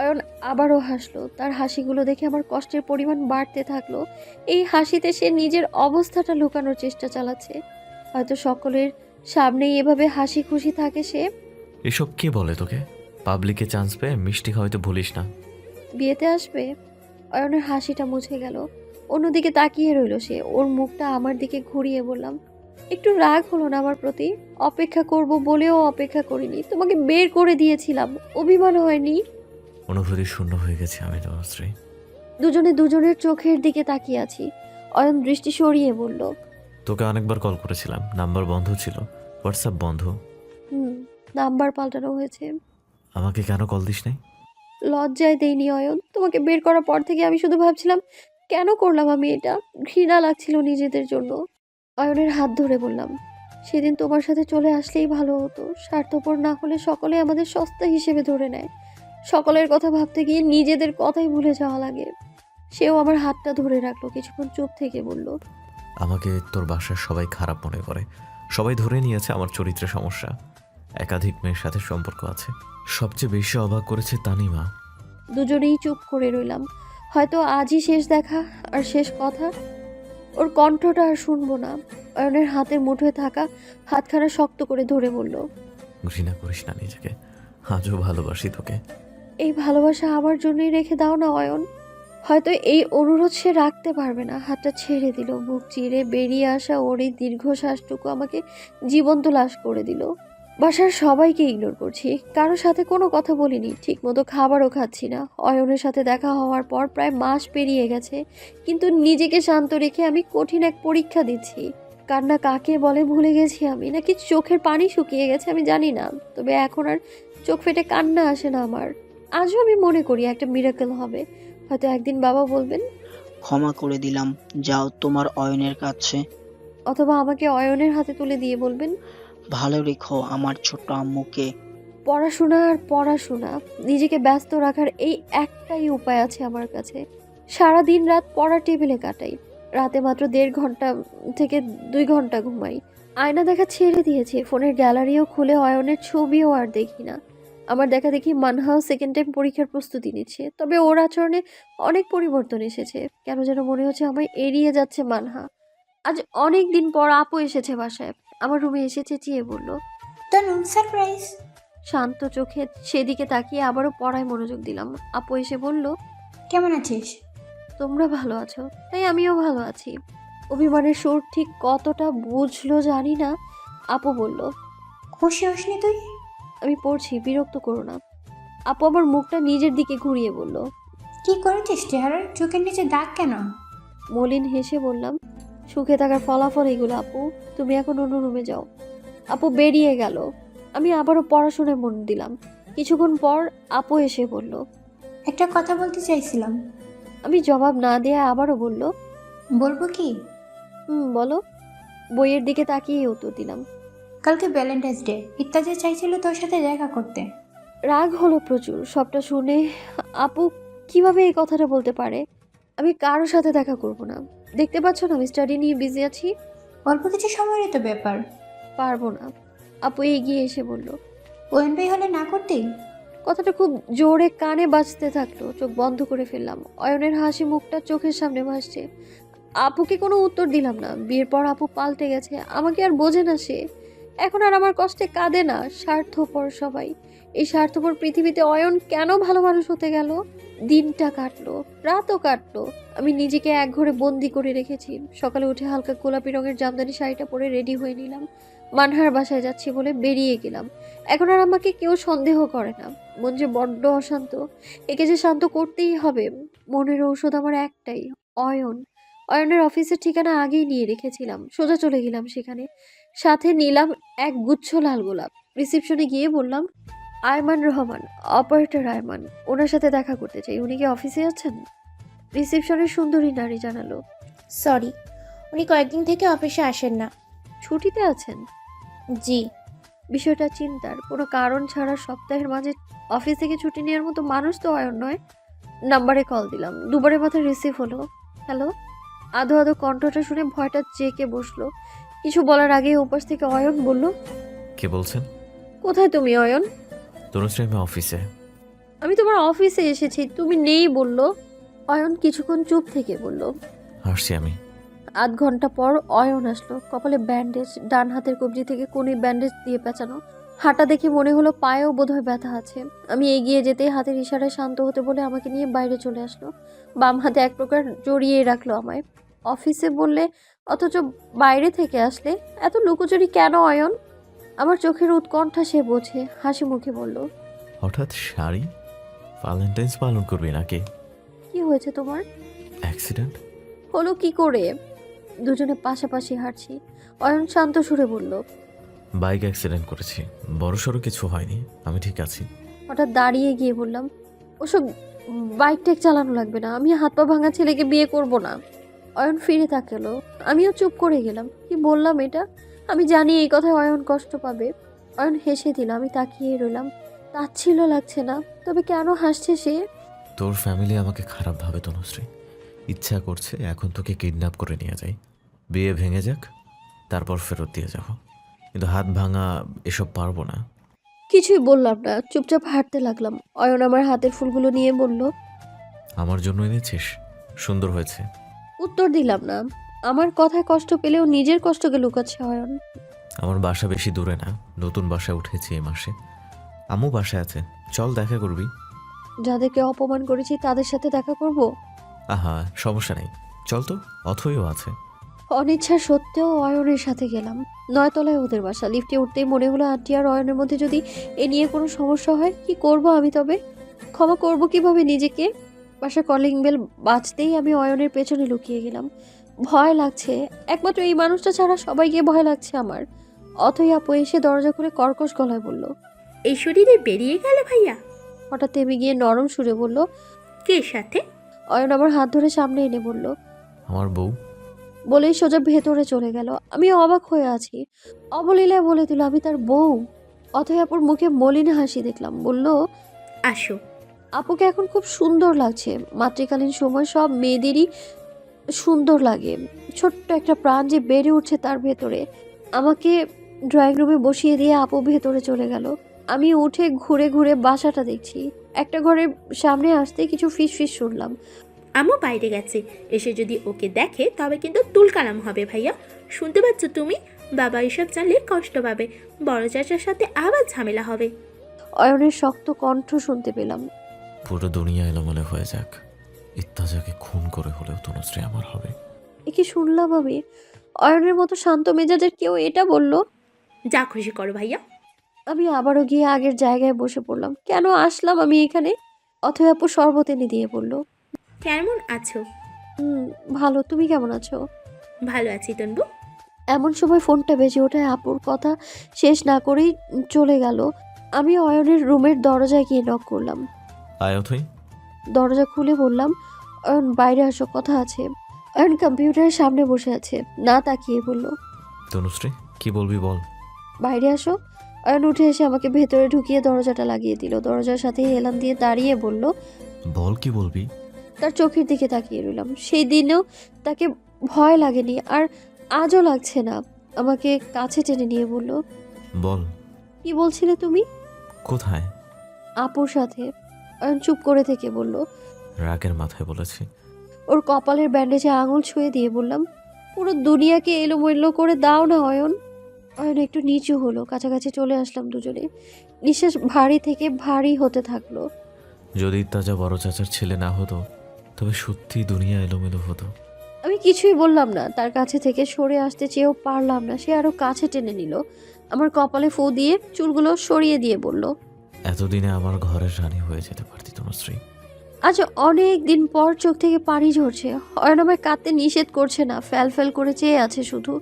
অয়ন আবারও হাসলো। তার হাসিগুলো দেখে আমার কষ্টের পরিমাণ বাড়তে থাকলো। এই হাসিতে সে নিজের অবস্থাটা লুকানোর চেষ্টা চালাচ্ছে। হয়তো সকলের সামনেই এভাবে হাসি খুশি থাকে সে। এসব কে বলে তোকে? পাবলিকে চান্স পেয়ে মিষ্টি হয়তো ভুলিস না। বিয়েতে আসবে? অয়নের হাসিটা মুছে গেল। অন্যদিকে তাকিয়ে রইল সে। ওর মুখটা আমার দিকে ঘুরিয়ে বললাম, একটু রাগ হলো না আমার প্রতি? অপেক্ষা করব বলেও অপেক্ষা করিনি। তোমাকে বের করে দিয়েছিলাম, অভিমান হয়নি? অনুভূতি শূন্য হয়ে গেছে আমি তনুশ্রী। দুজনে দুজনের চোখের দিকে তাকিয়ে আছি। অয়ন দৃষ্টি সরিয়ে বলল, তোকে অনেকবার কল করেছিলাম, নাম্বার বন্ধ ছিল, হোয়াটসঅ্যাপ বন্ধ। নাম্বার পাল্টানো হয়েছে। আমাকে কেন কল দিস নাই? লজ্জায় দেইনি অয়ন। তোমাকে বের করার পর থেকে আমি শুধু ভাবছিলাম, কেন করলাম আমি এটা? ঘৃণা লাগছিল নিজেদের জন্য। অয়নের হাত ধরে বললাম, সেদিন তোমার সাথে চলে আসলেই ভালো হতো। স্বার্থপর না হলে সকলে আমাদের সস্তা হিসেবে ধরে নেয়। সকলের কথা ভাবতে গিয়ে নিজেদের কথাই ভুলে যাওয়া লাগে। সেও আমার হাতটা ধরে রাখলো। কিছুক্ষণ চুপ থেকে বলল, আমাকে তোর বাসার সবাই খারাপ মনে করে। সবাই ধরে নিয়েছে আমার চরিত্রে সমস্যা। একাধিক মেয়ের সাথে সম্পর্ক আছে। সবচেয়ে বেশি অবাক করেছে তানিমা। দুজনেই চুপ করে রইলাম। হয়তো আজই শেষ দেখা আর শেষ কথা। ওর কণ্ঠটা আর শুনবো না। অয়নের হাতের মুঠোয় থাকা হাতখানা শক্ত করে ধরে বলল, ঘৃণা করিস না নিজেকে, আজও ভালোবাসি তোকে। এই ভালোবাসা আমার জন্যই রেখে দাও না অয়ন। হয়তো এই অনুরোধ সে রাখতে পারবে না। হাতটা ছেড়ে দিল। বুক চিরে বেরিয়ে আসা ওর এই দীর্ঘশ্বাসটুকু আমাকে জীবন্ত লাশ করে দিল। বাসার সবাইকে ইগনোর করছি। কারোর সাথে কোনো কথা বলিনি। ঠিকমতো খাবারও খাচ্ছি না। অয়নের সাথে দেখা হওয়ার পর প্রায় মাস পেরিয়ে গেছে, কিন্তু নিজেকে শান্ত রেখে আমি কঠিন এক পরীক্ষা দিচ্ছি। কান্না কাকে বলে ভুলে গেছি আমি, নাকি চোখের পানি শুকিয়ে গেছে আমি জানি না। তবে এখন আর চোখ ফেটে কান্না আসে না আমার। আজও আমি মনে করি একটা মিরাকেল হবে। হয়তো একদিন বাবা বলবেন, ক্ষমা করে দিলাম, যাও তোমার অয়নের কাছে। অথবা আমাকে অয়নের হাতে তুলে দিয়ে বলবেন, ভালো রেখো আমার ছোট্ট আম্মুকে। পড়াশোনা আর পড়াশোনা। নিজেকে ব্যস্ত রাখার এই একটাই উপায় আছে আমার কাছে। সারা দিন রাত পড়ার টেবিলে কাটাই। রাতে মাত্র 1.5 ঘন্টা থেকে 2 ঘন্টা ঘুমাই। আয়না দেখা ছেড়ে দিয়েছি। ফোনের গ্যালারিও খুলে অয়নের ছবিও আর দেখি না। আমার দেখা দেখি মানহাও সেকেন্ড টাইম পরীক্ষার প্রস্তুতি নিচ্ছে। তবে ওর আচরণে অনেক পরিবর্তন এসেছে। কেন যেন মনে হচ্ছে আমায় এড়িয়ে যাচ্ছে মানহা। আজ অনেক দিন পর আপু এসেছে বাসায়। আমার রুমে এসে চেঁচিয়ে বলল, তনু সারপ্রাইজ। শান্ত চোখে সেদিকে তাকিয়ে আবারও পড়ায় মনোযোগ দিলাম। আপু এসে বলল, কেমন আছিস? তোমরা ভালো আছো? তাই আমিও ভালো আছি। অভিমানের সুর ঠিক কতটা বুঝলো জানি না। আপু বলল, খুশি হসনি তুই? আমি পড়ছি, বিরক্ত করো না। আপু আমার মুখটা নিজের দিকে ঘুরিয়ে বলল, কি করেছিস চেহারার? চোখের নিচে দাগ কেন? মলিন হেসে বললাম, সুখে থাকার ফলাফল এগুলো আপু। তুমি এখন অন্য রুমে যাও। আপু বেরিয়ে গেল। আমি আবারও পড়াশোনায় মন দিলাম। কিছুক্ষণ পর আপু এসে বলল, একটা কথা বলতে চাইছিলাম। আমি জবাব না দিয়ে আবারও বলল, বলবো কি? বলো। বইয়ের দিকে তাকিয়ে উত্তর দিলাম, কালকে ভ্যালেন্টাইন্স ডে। ইত্যাদি চাইছিল তোর সাথে দেখা করতে। রাগ হলো প্রচুর সবটা শুনে। আপু কিভাবে এই কথাটা বলতে পারে? আমি কারোর সাথে দেখা করব না। দেখতে পাচ্ছ না আমি স্টাডি নিয়ে বিজি আছি। অল্প কিছু সময়েরই তো ব্যাপার। পারবো না। আপু এগিয়ে এসে বলল, ওয়েন ভাই হলে না করতেই। কথাটা খুব জোরে কানে বাজতে থাকলো। চোখ বন্ধ করে ফেললাম। অয়নের হাসি মুখটা চোখের সামনে ভাসছে। আপুকে কোনো উত্তর দিলাম না। বিয়ের পর আপু পাল্টে গেছে। আমাকে আর বোঝে না সে। এখন আর আমার কষ্টে কাঁদে না। স্বার্থপর সবাই। এই স্বার্থপর পৃথিবীতে অয়ন কেন ভালো মানুষ হতে গেল? দিনটা কাটলো, রাতও কাটলো। আমি নিজেকে এক ঘরে বন্দি করে রেখেছি। সকালে উঠে হালকা গোলাপি রঙের জামদানি শাড়িটা পরে রেডি হয়ে নিলাম। মানহার বাসায় যাচ্ছি বলে বেরিয়ে গেলাম। এখন আর আমাকে কেউ সন্দেহ করে না। মন যে বড্ড অশান্ত, একে যে শান্ত করতেই হবে। মনের ঔষধ আমার একটাই, অয়ন। অয়নের অফিসের ঠিকানা আগেই নিয়ে রেখেছিলাম, সোজা চলে গেলাম সেখানে। সাথে নিলাম এক গুচ্ছ লাল গোলাপ। রিসেপশনে গিয়ে বললাম, আয়মান রহমান, অপারেটর আয়মান, ওনার সাথে দেখা করতে চাই। উনি কি অফিসে আছেন? রিসেপশনের সুন্দরী নারী জানালো, সরি, উনি কয়েকদিন থেকে অফিসে আসেন না। ছুটিতে আছেন। জি। বিষয়টা চিন্তার, কোনো কারণ ছাড়া সপ্তাহের মাঝে অফিস থেকে ছুটি নেওয়ার মতো মানুষ তো অয়ন নয়। নাম্বারে কল দিলাম, দুবারের মাথায় রিসিভ হলো। হ্যালো। আধো আধো কণ্ঠটা শুনে ভয়টা জেঁকে বসলো। কিছু বলার আগে ওপাশ থেকে অয়ন বলল, কে বলছেন? কোথায় তুমি অয়ন? তনুশ্রী, আমি অফিসে। আমি তোমার অফিসে এসেছি, তুমি নেই বললো। অয়ন কিছুক্ষণ চুপ থেকে বলল, আসছি আমি। আধ ঘন্টা পর অয়ন আসলো, কপালে ব্যান্ডেজ, ডান হাতের কবজি থেকে কোনি ব্যান্ডেজ দিয়ে পেঁচানো। হাঁটা দেখে মনে হলো পায়েও বোধহয় ব্যথা আছে। আমি এগিয়ে যেতেই হাতের ইশারায় শান্ত হতে বলে আমাকে নিয়ে বাইরে চলে আসলো। বাম হাতে এক প্রকার জড়িয়ে রাখলো আমায়। অফিসে বললে অথচ বাইরে থেকে আসলে এত লুকোচুরি কেন অয়ন? আমার চোখের উৎকণ্ঠা সে বোঝে, হাসি মুখে বলল, হঠাৎ শাড়ি? ভ্যালেন্টাইন্স পালন করবি নাকি? কি হয়েছে তোমার? অ্যাক্সিডেন্ট হলো কি করে? দুজনে পাশাপাশি হাঁটছি। অয়ন শান্ত সুরে বলল, বাইক অ্যাক্সিডেন্ট করেছি, বড়সড় কিছু হয়নি, আমি ঠিক আছি। হঠাৎ দাঁড়িয়ে গিয়ে বললাম, ওসব বাইক টেক চালানো লাগবে না, আমি হাত পা ভাঙা ছেলেকে বিয়ে করব না। অয়ন ফিরে তাকালো, আমিও চুপ করে গেলাম। কি বললাম এটা? আমি জানি এই কথায় অয়ন কষ্ট পাবে। অয়ন হেসে দিল, আমি তাকিয়ে রইলাম। তাচ্ছিল্য লাগছে না, তবে কেন হাসছে সে? তোর ফ্যামিলি আমাকে খারাপ ভাবে তনুশ্রী। ইচ্ছা করছে এখন তোকে কিডন্যাপ করে নিয়ে যাই, বিয়ে ভেঙে যাক, তারপর ফেরত দিয়ে যাব। কিন্তু হাত ভাঙা এসব পারবো না। কিছুই বললাম না, চুপচাপ হাঁটতে লাগলাম। অয়ন আমার হাতের ফুলগুলো নিয়ে বলল, আমার জন্য এনেছিস? সুন্দর হয়েছে। উত্তর দিলাম না। আমার কথায় কষ্ট পেলেও নিজের কষ্টকে লুকাচ্ছে অয়ন। আমার বাসা বেশি দূরে না, নতুন বাসায় উঠেছি এই মাসে। আম্মু বাসায় আছে, চল দেখা করবি। যাদেরকে অপমান করেছি তাদের সাথে দেখা করব? আহা, সমস্যা নেই, চল তো, অথইও আছে। অনিচ্ছা সত্ত্বেও অয়নের সাথে গেলাম। 9 তলায় ওদের বাসা। লিফটে উঠতেই মনে হলো আন্টি আর অয়নের মধ্যে যদি এ নিয়ে কোনো সমস্যা হয়, কি করব আমি? তবে ক্ষমা করব কিভাবে নিজেকে? বাসার কলিং বেল বাজতেই আমি অয়নের পেছনে লুকিয়ে গেলাম। ভয় লাগছে, একমাত্র এই মানুষটা ছাড়া সবাইকে ভয় লাগছে আমার। অথই আপু এসে দরজা খুলে কর্কশ গলায় বলল, এই শরীরে বেরিয়ে গেল ভাইয়া? হঠাৎ থেমে গিয়ে নরম সুরে বলল, কে সাথে? অয়ন আমার হাত ধরে সামনে এনে বলল, আমার বউ। বলেই সোজা ভেতরে চলে গেল। আমি অবাক হয়ে আছি। অবলীলায় বলে দিল আমি তার বউ। অথই আপুর মুখে মলিন হাসি দেখলাম। বলল, আসো। আপুকে এখন খুব সুন্দর লাগছে। মাতৃকালীন সময় সব মেয়েদেরই সুন্দর লাগে। ছোট্ট একটা প্রাণ যে বেড়ে উঠছে তার ভেতরে। আমাকে ড্রয়িং রুমে বসিয়ে দিয়ে আপু ভেতরে চলে গেল। আমি উঠে ঘুরে ঘুরে বাসাটা দেখছি। একটা ঘরের সামনে আসতে কিছু ফিস ফিস শুনলাম। আমও বাইরে গেছে, এসে যদি ওকে দেখে তবে কিন্তু তুলকালাম হবে ভাইয়া। শুনতে পাচ্ছ তুমি? বাবা এসব জানলে কষ্ট পাবে, বড় চাচার সাথে আবার ঝামেলা হবে। অয়নের শক্ত কণ্ঠ শুনতে পেলাম। পুরো দুনিয়া এলোমেলো হয়ে যাক, ইত্তাজাকে খুন করে হলেও তনুশ্রী আমার হবে। এ কি শুনলাম আমি? অয়নের মতো শান্ত মেজাজের কেউ এটা বলল? যা খুশি করো ভাইয়া। আমি আবারও গিয়ে আগের জায়গায় বসে পড়লাম। কেন আসলাম আমি এখানে? অথই আপু শরবত এনে দিয়ে বলল, কেমন আছো? ভালো, তুমি কেমন আছো? ভালো আছি তনবু। এমন সময় ফোনটা বেজে ওঠায় আপুর কথা শেষ না করেই চলে গেল। আমি অয়নের রুমের দরজায় গিয়ে নক করলাম। আয় অথই। দরজা খুলে বললাম, অয়ন বাইরে আসো, কথা আছে। অয়ন কম্পিউটারের সামনে বসে আছে, না তাকিয়ে বলল, তনুশ্রী কি বলবি বল। বাইরে আসো। অয়ন উঠে এসে আমাকে ভেতরে ঢুকিয়ে দরজাটা লাগিয়ে দিল। দরজার সাথে হেলান দিয়ে দাঁড়িয়ে বলল, বল কি বলবি। তার চোখের দিকে তাকিয়ে রইলাম। সেই দিনেও তাকে ভয় লাগেনি, আর আজও লাগছে না। আমাকে কাছে টেনে নিয়ে বলল, বল। কি বলছিলে তুমি? কোথায়? আপুর সাথে। অয়ন চুপ করে থেকে বলল, রাগের মাথায় বলেছি। ওর কপালের ব্যান্ডেজে আঙুল ছুঁয়ে দিয়ে বললাম, পুরো দুনিয়াকে এলোমেলো করে দাও না অয়ন। অয়ন একটু নিচু হলো, কাছাকাছি চলে আসলাম দুজনে। নিঃশ্বাস ভারী থেকে ভারী হতে থাকলো। যদি ইত্তাজা বড় চাচার ছেলে না হতো তবে সত্যি দুনিয়া এলোমেলো হতো। আমি কিছুই বললাম না, তার কাছে থেকে সরে আসতে চেয়েও পারলাম না। সে আরো কাছে টেনে নিল, আমার কপালে ফু দিয়ে চুলগুলো সরিয়ে দিয়ে বলল, এতদিনে আমার ঘরের রানী হয়ে যেতে পারতি তনুশ্রী। আজ অনেক দিন পর চোখ থেকে পানি ঝরছে। অয়ন আমায় কাঁদতে নিষেধ করছে না, ফ্যাল ফ্যাল করে চেয়ে আছে শুধু।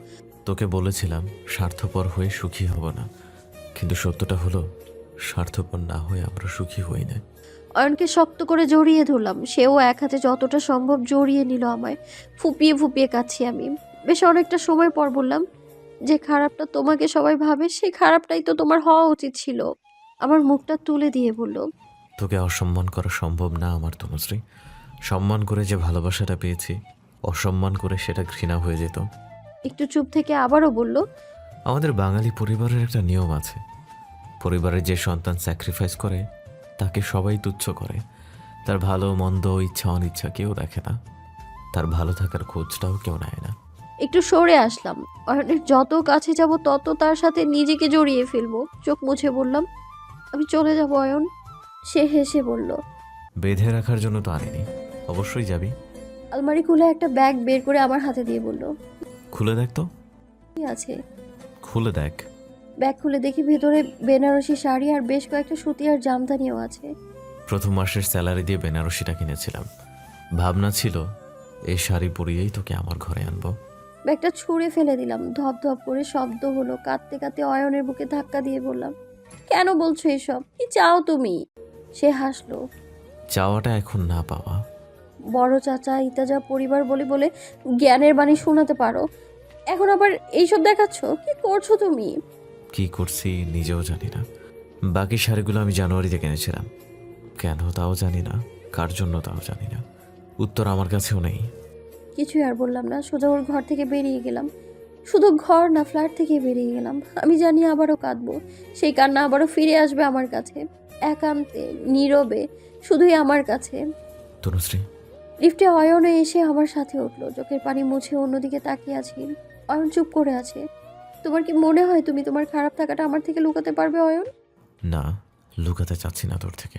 তোকে বলেছিলাম স্বার্থপর হয়ে সুখী হব না, কিন্তু সত্যটা হলো স্বার্থপর না হয়ে আমরা সুখী হই না। অয়নকে শক্ত করে জড়িয়ে ধরলাম, সেও এক হাতে যতটা সম্ভব জড়িয়ে নিল আমায়। ফুপিয়ে ফুপিয়ে কাচ্ছি আমি। বেশ অনেকটা সময় পর বললাম, যে খারাপটা তোমাকে সবাই ভাবে সেই খারাপটাই তো তোমার হওয়া উচিত ছিল। আমার মুখটা তুলে দিয়ে বলল, তোকে অসম্মান করা সম্ভব না আমার তনুশ্রী। সম্মান করে যে ভালোবাসাটা পেয়েছি, অসম্মান করে সেটা ঘৃণা হয়ে যেত। একটু চুপ থেকে আবারও বলল, আমাদের বাঙালি পরিবারের একটা নিয়ম আছে, পরিবারের যে সন্তান স্যাক্রিফাইস করে তাকে সবাই তুচ্ছ করে। তার ভালো মন্দ ইচ্ছা অনিচ্ছা কেউ দেখে না, তার ভালো থাকার খোঁজটাও কেউ নেয় না। একটু সরে আসলাম। অয়নের যত কাছে যাব তত তার সাথে নিজেকে জড়িয়ে ফেলবো। চোখ মুছে বললাম, আমি চলে যাব অয়ন। সে হেসে বলল, বেঁধে রাখার জন্য তো আনিনি, অবশ্যই যাবি। আলমারি খুলে একটা ব্যাগ বের করে আমার হাতে দিয়ে বলল, খুলে দেখ তো। কি আছে? খুলে দেখ। ব্যাগ খুলে দেখি ভেতরে বেনারসি শাড়ি আর বেশ কয়েকটা সুতি আর জামদানিও আছে। প্রথম মাসের স্যালারি দিয়ে বেনারসিটা কিনেছিলাম। ভাবনা ছিল এই শাড়ি পরিয়েই তোকে আমার ঘরে আনবো। ব্যাগটা ছুঁড়ে ফেলে দিলাম। ধপ ধপ করে শব্দ হলো। কাঁদতে কাঁদতে অয়নের বুকে ধাক্কা দিয়ে বললাম, কেন বলছো এসব? কি চাও তুমি? সে হাসলো। চাওয়াটা এখন না পাওয়া। বড় চাচা ইতাজা পরিবার বলে বলে জ্ঞানের বাণী শোনাতে পারো, এখন আবার এইসব দেখাচ্ছ? কি করছো তুমি? কি করছি নিজেও জানি না। বাকি শাড়িগুলো আমি জানুয়ারিতে কিনেছিলাম, কেন তাও জানি না, কার জন্য তাও জানি না। উত্তর আমার কাছেও নেই। কিছুই আর বললাম না, সোজা ওর ঘর থেকে বেরিয়ে গেলাম। শুধু ঘর না, ফ্ল্যাট থেকে বেরিয়ে গেলাম। আমি জানি আবারও কাঁদবো, সেই কান্না আবারও ফিরে আসবে আমার কাছে, একান্তে, নীরবে, শুধুই আমার কাছে। তনুশ্রী। লিফটে অয়নে এসে আমার সাথে উঠলো। চোখের পানি মুছে অন্যদিকে তাকিয়ে আছি। অয়ন চুপ করে আছে। তোমার কি মনে হয় তুমি তোমার খারাপ থাকাটা আমার থেকে লুকাতে পারবে অয়ন? না, লুকাতে চাচ্ছি না তোর থেকে।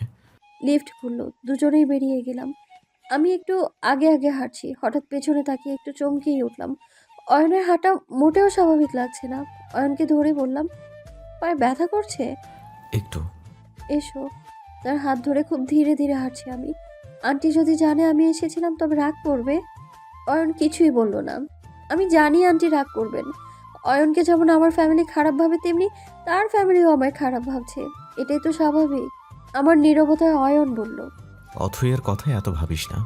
লিফট খুললো, দুজনেই বেরিয়ে গেলাম। আমি একটু আগে আগে হাঁটছি, হঠাৎ পেছনে তাকিয়ে একটু চমকেই উঠলাম। অয়নের হাঁটা মোটেও স্বাভাবিক লাগছে না। অয়নকে ধরে বললাম, পায়ে ব্যথা করছে? একটু। এসো। তার হাত ধরে খুব ধীরে ধীরে হাঁটছি আমি। আন্টি যদি জানে আমি এসেছিলাম তবে রাগ করবে। অয়ন কিছুই বলল না। আমি জানি আন্টি রাগ করবেন। অয়নকে যেমন আমার ফ্যামিলি খারাপ ভাবে, তেমনি তার ফ্যামিলিও আমায় খারাপ ভাবছে। এটাই তো স্বাভাবিক। আমার নীরবতায় অয়ন বলল, অথইয়ের কথায় এত ভাবিস না।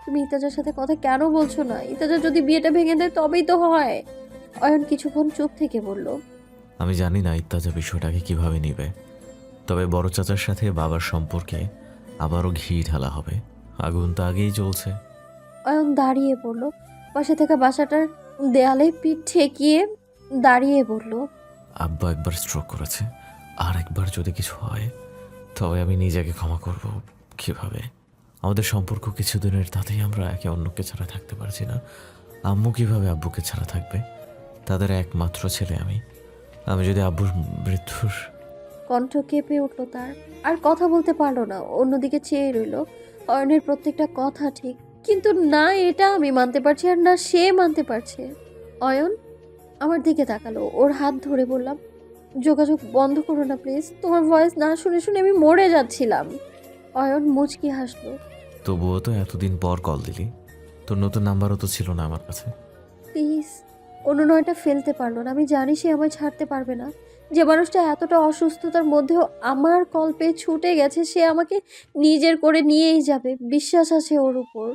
তুমি ইতাজার সাথে কথা কেন বলছো না? ইতাজা যদি বিয়েটা ভেঙে দেয় তবেই তো হয়। অয়ন কিছুক্ষণ চুপ থেকে বলল, আমি জানি না ইত্যাজা বিষয়টাকে কিভাবে নিবে, তবে বড় চাচার সাথে বাবার সম্পর্কে আবারও ঘি ঢালা হবে। আগুন তো আগেই জ্বলছে। অয়ন দাঁড়িয়ে পড়ল। পাশে থাকা বাসাটার দেয়ালে পিঠ ঠেকিয়ে দাঁড়িয়ে বলল, আব্বা একবার স্ট্রোক করেছে, আর একবার যদি কিছু হয় তবে আমি নিজেকে ক্ষমা করব কিভাবে? আমাদের সম্পর্ক কিছুদিনের, তাতেই আমরা একে অন্যকে ছাড়া থাকতে পারছি না। আম্মু কিভাবে আব্বুকে ছাড়া থাকবে? তাদের একমাত্র ছেলে আমি। আমি যদি আব্বুর মৃত্যুর... কণ্ঠ কেঁপে উঠল তার। আর কথা বলতে পারলো না, অন্যদিকে চেয়ে রইল। অয়নের প্রত্যেকটা কথা ঠিক, কিন্তু না এটা আমি মানতে পারছি আর না সে মানতে পারছে। অয়ন আমার দিকে তাকালো, ওর হাত ধরে বললাম, যোগাযোগ বন্ধ করো না প্লিজ। তোমার ভয়েস না শুনে শুনে আমি মরে যাচ্ছিলাম। অয়ন মুচকি হাসলো। তবুও তো এতদিন পর কল দিলি, তোর নতুন নাম্বারও তো ছিল না আমার কাছে। প্লিজ। অন্য নয়টা ফেলতে পারলো না। আমি জানি সে আমায় ছাড়তে পারবে না। যে মানুষটা এতটা অসুস্থতার মধ্যেও আমার কল পেয়ে ছুটে গেছে, সে আমাকে নিজের করে নিয়েই যাবে, বিশ্বাস আছে ওর উপর।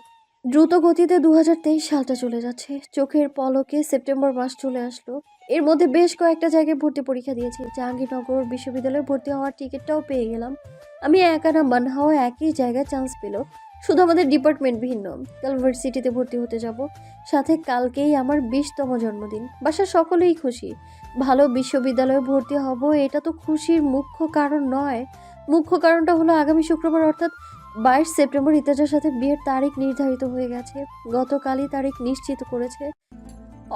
দ্রুত গতিতে 2023 সালটা চলে যাচ্ছে। চোখের পলকে সেপ্টেম্বর মাস চলে আসলো। এর মধ্যে বেশ কয়েকটা জায়গায় ভর্তি পরীক্ষা দিয়েছি। জাহাঙ্গীরনগর বিশ্ববিদ্যালয়ে ভর্তি হওয়ার টিকিটটাও পেয়ে গেলাম। আমি একা না, মানহাও একই জায়গায় চান্স পেল, শুধু আমাদের ডিপার্টমেন্ট ভিন্ন। ইউনিভার্সিটিতে ভর্তি হতে যাব। সাথে কালকেই আমার 20তম জন্মদিন। বাসার সকলেই খুশি। ভালো বিশ্ববিদ্যালয়ে ভর্তি হব, এটা তো খুশির মুখ্য কারণ নয়। মুখ্য কারণটা হলো আগামী শুক্রবার অর্থাৎ 22 সেপ্টেম্বর ইতাজার সাথে বিয়ের তারিখ নির্ধারিত হয়ে গেছে। গতকালই তারিখ নিশ্চিত করেছে।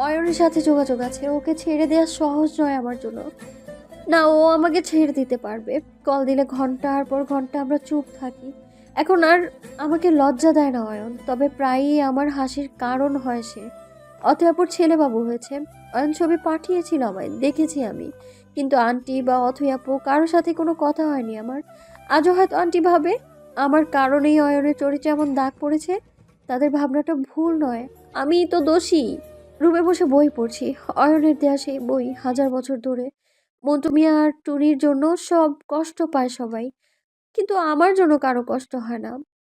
অয়নের সাথে যোগাযোগ আছে। ওকে ছেড়ে দেওয়া সহজ নয় আমার জন্য। না, ও আমাকে ছেড়ে দিতে পারবে। কল দিলে ঘন্টার পর ঘন্টা আমরা চুপ থাকি। এখন আর আমাকে লজ্জা দেয় না অয়ন, তবে প্রায়ই আমার হাসির কারণ হয় সে। অথয়াপুর ছেলেবাবু হয়েছে, অয়ন ছবি পাঠিয়েছিল আমায়, দেখেছি আমি, কিন্তু আন্টি বা অথয়াপু কারোর সাথে কোনো কথা হয়নি আমার। আজও হয়তো আন্টি ভাবে আমার কারণেই অয়নের চরিত্রে এমন দাগ পড়েছে। তাদের ভাবনাটা ভুল নয়, আমিই তো দোষী। রুমে বসে বই পড়ছি, অয়নের দেয়া সেই বই, 1000 বছর ধরে। মন্টু মিয়া আর টুনির জন্য সব কষ্ট পায় সবাই, কিন্তু আমার জন্য কারো কষ্ট হয় না।